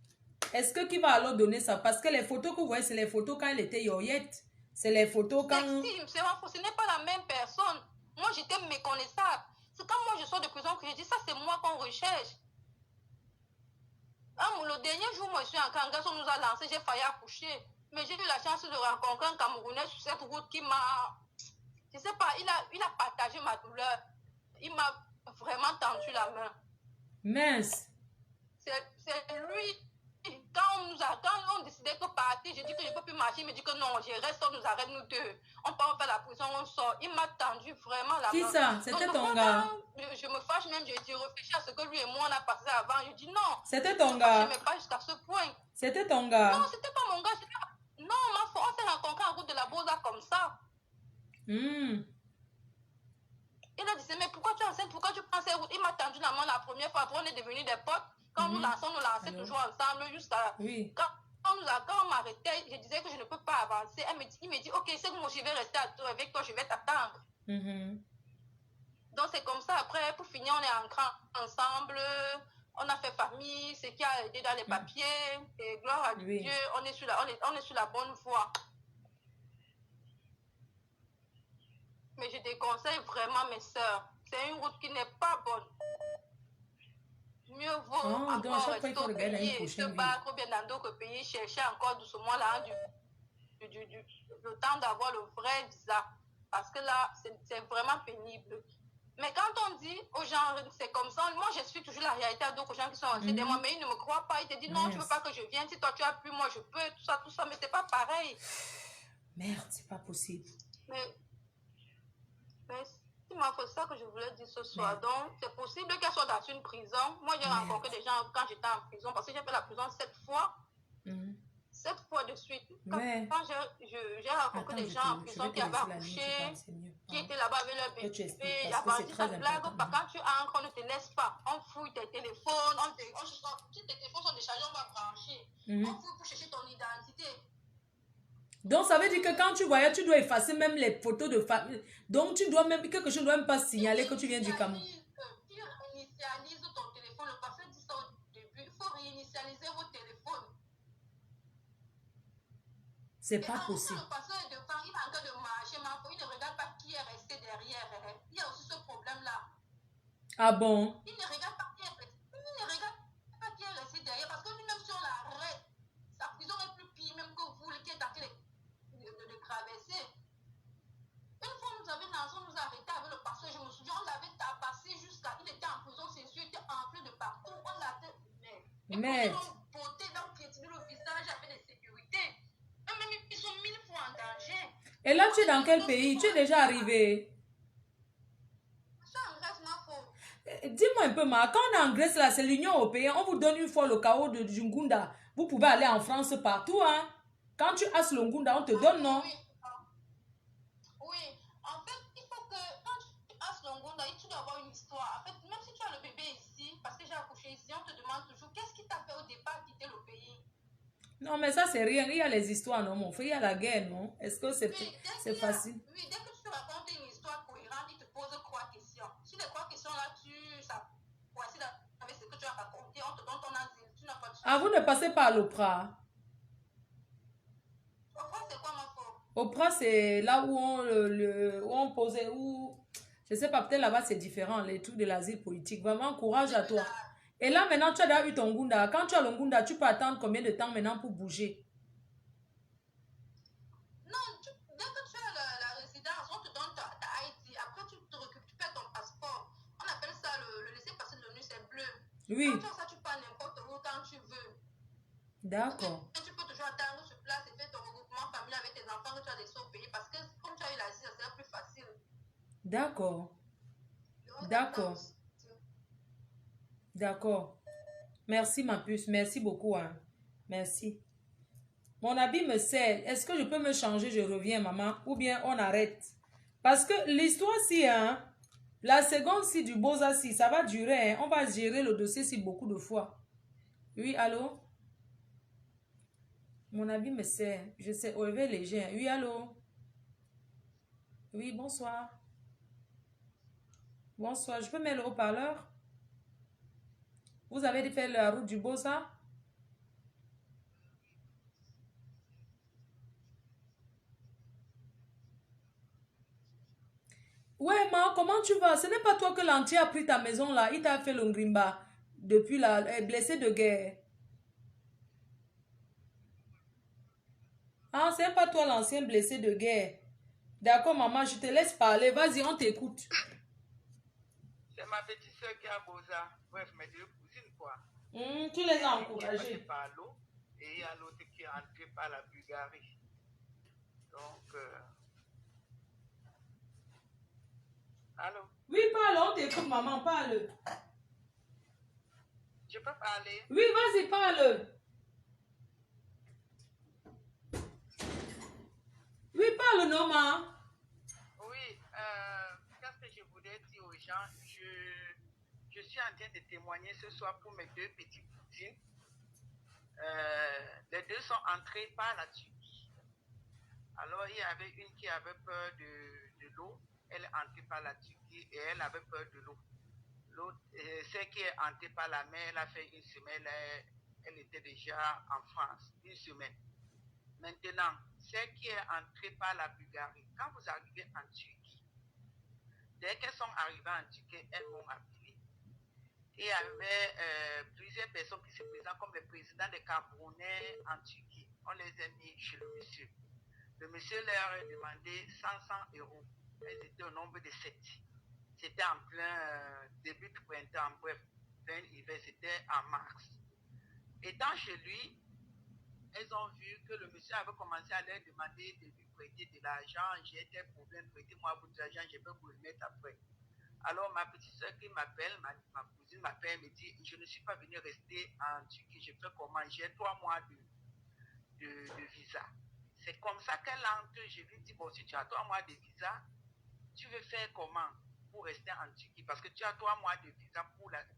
Est-ce que qui va alors donner ça? Parce que les photos que vous voyez, c'est les photos quand elle était yoyette. C'est les photos quand... Ce n'est pas la même personne. Moi, j'étais méconnaissable. C'est quand moi, je sors de prison que je dis, ça, c'est moi qu'on recherche. Le dernier jour, moi, je suis en Kangas, on nous a lancé, j'ai failli accoucher. Mais j'ai eu la chance de rencontrer un Camerounais sur cette route qui m'a... Je ne sais pas, il a partagé ma douleur. Il m'a vraiment tendu la main. Mince. C'est lui... Quand on décidait que partir, j'ai dit que je ne peux plus marcher. Il me dit que non, je reste, on nous arrête, nous deux. On part faire la prison, on sort. Il m'a tendu vraiment la main. Qui ça? C'était ton gars? Je me fâche même, je dis, réfléchis à ce que lui et moi on a passé avant. Je dis non. C'était ton gars? Je ne pas jusqu'à ce point. C'était ton gars? Non, c'était pas mon gars. Non, on s'est rencontrés en route de la Bosa comme ça. Il a dit, mais pourquoi tu es enceinte? Pourquoi tu prends ces routes? Il m'a tendu la main la première fois. Après, on est devenus des potes. Quand nous lançait toujours ensemble jusqu'à... Oui. Quand on m'arrêtait, je disais que je ne peux pas avancer. Il me dit, ok, c'est que moi je vais rester avec toi, je vais t'attendre. Donc c'est comme ça, après, pour finir, on est entrés ensemble, on a fait famille, ce qui a aidé dans les papiers, et gloire à Dieu, on est sur la bonne voie. Mais je déconseille vraiment mes soeurs. C'est une route qui n'est pas bonne. Mieux vaut encore rester au pays et se battre bien dans d'autres pays, chercher encore doucement là, le temps d'avoir le vrai visa. Parce que là, c'est vraiment pénible. Mais quand on dit aux gens, c'est comme ça, moi j'explique toujours la réalité à d'autres gens qui sont restés des mois, mais ils ne me croient pas. Ils te disent non, tu ne veux pas que je vienne. Si toi tu as pu, moi je peux, tout ça, mais c'est pas pareil. Merde, c'est pas possible. Mais c'est ça que je voulais dire ce soir. Donc, c'est possible qu'elle soit dans une prison. Moi, j'ai rencontré des gens quand j'étais en prison, parce que j'ai fait la prison 7 fois. 7 fois de suite. Quand j'ai rencontré des gens en prison qui avaient accouché, qui étaient là-bas avec leur bébé. Il y a vendu sa blague. Quand tu entres, on ne te laisse pas. On fouille tes téléphones. Si tes téléphones sont déchargés, on va brancher. On fouille pour chercher ton identité. Donc, ça veut dire que quand tu voyais, tu dois effacer même les photos de famille. Donc, tu dois même, quelque chose ne doit même pas signaler que tu viens du Cameroun. Tu réinitialises ton téléphone. Le passé dit ça au début. Il faut réinitialiser vos téléphones. C'est pas possible. Le passé est devant, il est en train de marcher, mais il ne regarde pas qui est resté derrière. Il y a aussi ce problème-là. Ah bon? Il ne regarde pas qui est resté derrière. Parce que nous-mêmes, si on l'arrête, sa prison est plus pire même que vous, qui êtes en train de traverser. Une fois, nous avions lancé, on nous a arrêté avec le pasteur. Je me souviens, on l'avait tabassé jusqu'à... Il était en prison, ses yeux étaient enflés de partout. On l'a fait... Merde. Ils ont beauté, donc piétiner le visage avec des sécurités. Eux-mêmes, ils sont 1000 fois en danger. Et là, tu es dans quel pays? Tu es déjà arrivé? Je suis en Grèce, ma faute. Dis-moi un peu, ma, quand on est en Grèce, là, c'est l'Union européenne, on vous donne une fois le chaos de Ngunda. Vous pouvez aller en France partout, hein. Quand tu as le Ngunda, on te donne, non? Oui. Oui. En fait, il faut que quand tu as le Ngunda, tu dois avoir une histoire. En fait, même si tu as le bébé ici, parce que j'ai accouché ici, on te demande toujours qu'est-ce qui t'a fait au départ quitter le pays. Non, mais ça, c'est rien. Il y a les histoires, non, mon frère. Il y a la guerre, non? Est-ce que c'est facile? Oui, dès que tu racontes une histoire cohérente, il te pose 3 questions. Si les 3 questions-là, ça coïncide avec ce que tu as raconté, on te donne ton asile. Tu n'as pas de chance. Ah, vous ne passez pas à l'Opra. Opra, c'est quoi, ma faute? Opra, c'est là où on posait, où... Je sais pas, peut-être là-bas, c'est différent, les trucs de l'asile politique. Vraiment, courage à toi. Et là, maintenant, tu as déjà eu ton Ngunda. Quand tu as le Ngunda, tu peux attendre combien de temps maintenant pour bouger? Non, dès que tu as la résidence, on te donne ta ID. Après, tu te récupères ton passeport. On appelle ça le laissez-passer de l'ONU, c'est bleu. Oui. Quand tu as ça, tu pars n'importe où quand tu veux. D'accord. Tu peux toujours attendre sur place et faire ton regroupement familial avec tes enfants que tu as laissés au pays. Parce que comme tu as eu l'asile, ça sera plus facile. D'accord. D'accord. D'accord. Merci, ma puce. Merci beaucoup. Hein. Merci. Mon habit me sert. Est-ce que je peux me changer? Je reviens, maman. Ou bien on arrête. Parce que l'histoire-ci, hein, la seconde-ci du Bosa-ci, ça va durer. Hein. On va gérer le dossier-ci beaucoup de fois. Oui, allô? Mon habit me sert. Je sais, au réveil léger. Oui, allô? Oui, bonsoir. Bonsoir. Je peux mettre le haut-parleur? Vous avez fait la route du Bosa? Ouais, ma, comment tu vas? Ce n'est pas toi que l'entier a pris ta maison là. Il t'a fait le ngrimba depuis la blessé de guerre. Ah, c'est pas toi l'ancien blessé de guerre. D'accord, maman, je te laisse parler. Vas-y, on t'écoute. C'est ma petite soeur qui a Bosa. Bref, mes 2 cousines, quoi. Tu les as encouragées. Par l'eau, et il y a l'autre qui est entré par la Bulgarie. Donc, allô? Oui, parle, on t'écoute, maman, parle. Je peux parler? Oui, vas-y, parle. Oui, parle, non, ma. Oui, qu'est-ce que je voulais dire aux gens? Je suis en train de témoigner ce soir pour mes 2 petites cousines. Les 2 sont entrées par la Turquie. Alors, il y avait une qui avait peur de l'eau. Elle est entrée par la Turquie et elle avait peur de l'eau. L'autre, celle qui est entrée par la mer, elle a fait 1 semaine. Elle était déjà en France, 1 semaine. Maintenant, celle qui est entrée par la Bulgarie, quand vous arrivez en Turquie, dès qu'elles sont arrivées en Turquie, elles m'ont appelé. Et il y avait plusieurs personnes qui se présentent comme le président des Camerounais en Turquie. On les a mis chez le monsieur. Le monsieur leur a demandé 500 €. Elles étaient au nombre de 7. C'était en plein début de printemps, bref, plein hiver, c'était en mars. Étant chez lui, elles ont vu que le monsieur avait commencé à leur demander de lui prêter de l'argent. J'ai tel problème, prêtez-moi votre argent, je vais vous le mettre après. Alors ma petite soeur qui m'appelle, ma cousine m'appelle, me dit, je ne suis pas venue rester en Turquie, je fais comment? J'ai 3 mois de visa. C'est comme ça qu'elle entre, je lui dis, bon, si tu as 3 mois de visa, tu veux faire comment pour rester en Turquie? Parce que tu as 3 mois de visa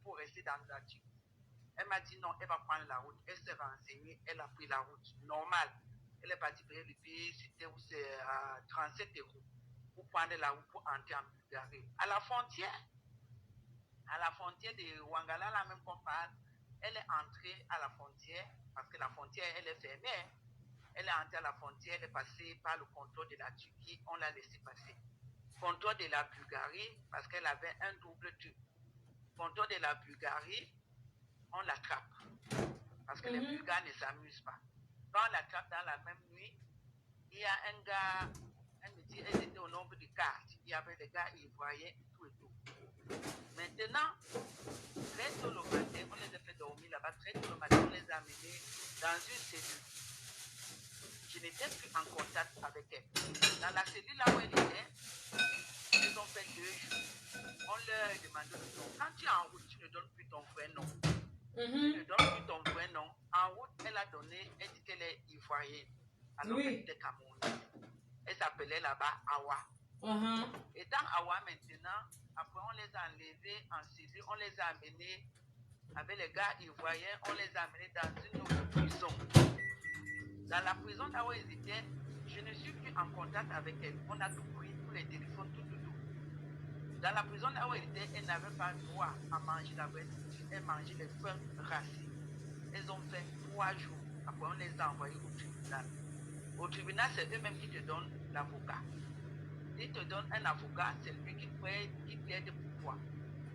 pour rester dans la Turquie. Elle m'a dit non, elle va prendre la route. Elle s'est renseignée, elle a pris la route normale. Elle est partie payer le billet, c'était à 37 € pour prendre la route pour entrer en Bulgarie. À la frontière de Ouangala, là même qu'on parle, elle est entrée à la frontière, parce que la frontière, elle est fermée. Elle est entrée à la frontière, elle est passée par le contrôle de la Turquie, on l'a laissé passer. Contrôle de la Bulgarie, parce qu'elle avait un double truc. Contrôle de la Bulgarie, on l'attrape. Parce que les Bulgares ne s'amusent pas. Quand on l'attrape dans la même nuit, il y a un gars, elle me dit, elle était au nombre de 4. Il y avait des gars ivoiriens et tout et tout. Maintenant, très tôt le matin, on les a fait dormir là-bas, très tôt le matin. une cellule. Je n'étais plus en contact avec elle. Dans la cellule là où elle était, ils ont fait 2 jours. On leur demandé le nom. Quand tu es en route, tu ne donnes plus ton vrai nom. Tu ne donnes plus ton vrai nom. En route, elle a donné, elle dit qu'elle est ivoirienne. Alors qu'elle était camerounaise. Elle s'appelait là-bas Awa. Et dans Awa maintenant, après on les a enlevés en cellule, on les a amenés avec les gars ivoiriens, on les a amenés dans une autre prison. Dans la prison là où ils étaient, je ne suis plus en contact avec elle. On a tout pris, tous les téléphones, tout. Dans la prison là où elle était, elle n'avait pas droit à manger la vraie nourriture. Elle mangeait les feuilles racines. Elles ont fait 3 jours. Après, on les a envoyés au tribunal. Au tribunal, c'est eux-mêmes qui te donnent l'avocat. Ils te donnent un avocat, c'est lui qui plaide pour toi.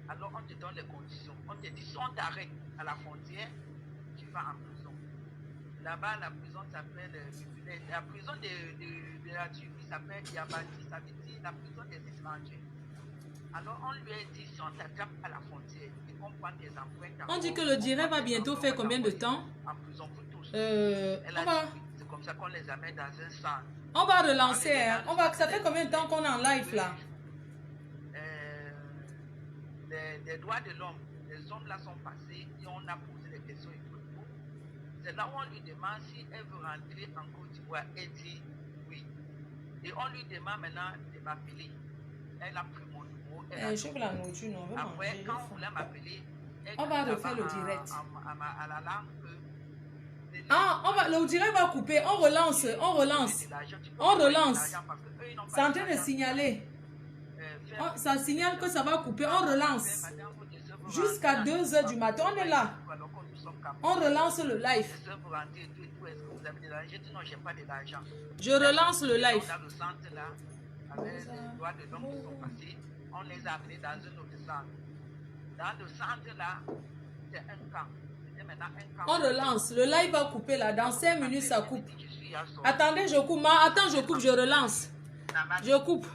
Alors, on te donne les conditions. On te dit, si on t'arrête à la frontière, tu vas en prison. Là-bas, la prison s'appelle, la prison de la Turquie s'appelle Yabati, ça veut dire la prison des étrangers. Alors, on lui a dit, si on t'attrape à la frontière et qu'on prend tes empreintes... On dit que le direct va bientôt faire combien de temps? En prison pour tous. C'est comme ça qu'on les amène dans un centre. On va relancer. Hein. Ça fait combien de temps qu'on est en live là? Les droits de l'homme, les hommes là sont passés et on a posé des questions et tout. C'est là où on lui demande si elle veut rentrer en Côte d'Ivoire. Elle dit oui. Et on lui demande maintenant de m'appeler. Elle a pris mon numéro. Je veux la nourriture, non. Après, quand on voulait m'appeler, on va refaire le direct. À la langue. Le direct va couper. On relance. C'est en train de signaler. Ça signale que ça va couper. On relance. Jusqu'à 2h du matin. On est là. On relance le live. Je relance le live. On les a amenés dans un autre centre. Dans le centre là, c'est un camp. On relance. Le live va couper là. Dans 5 minutes, ça coupe. Attendez, je coupe. Attends, je coupe, je relance. Je coupe.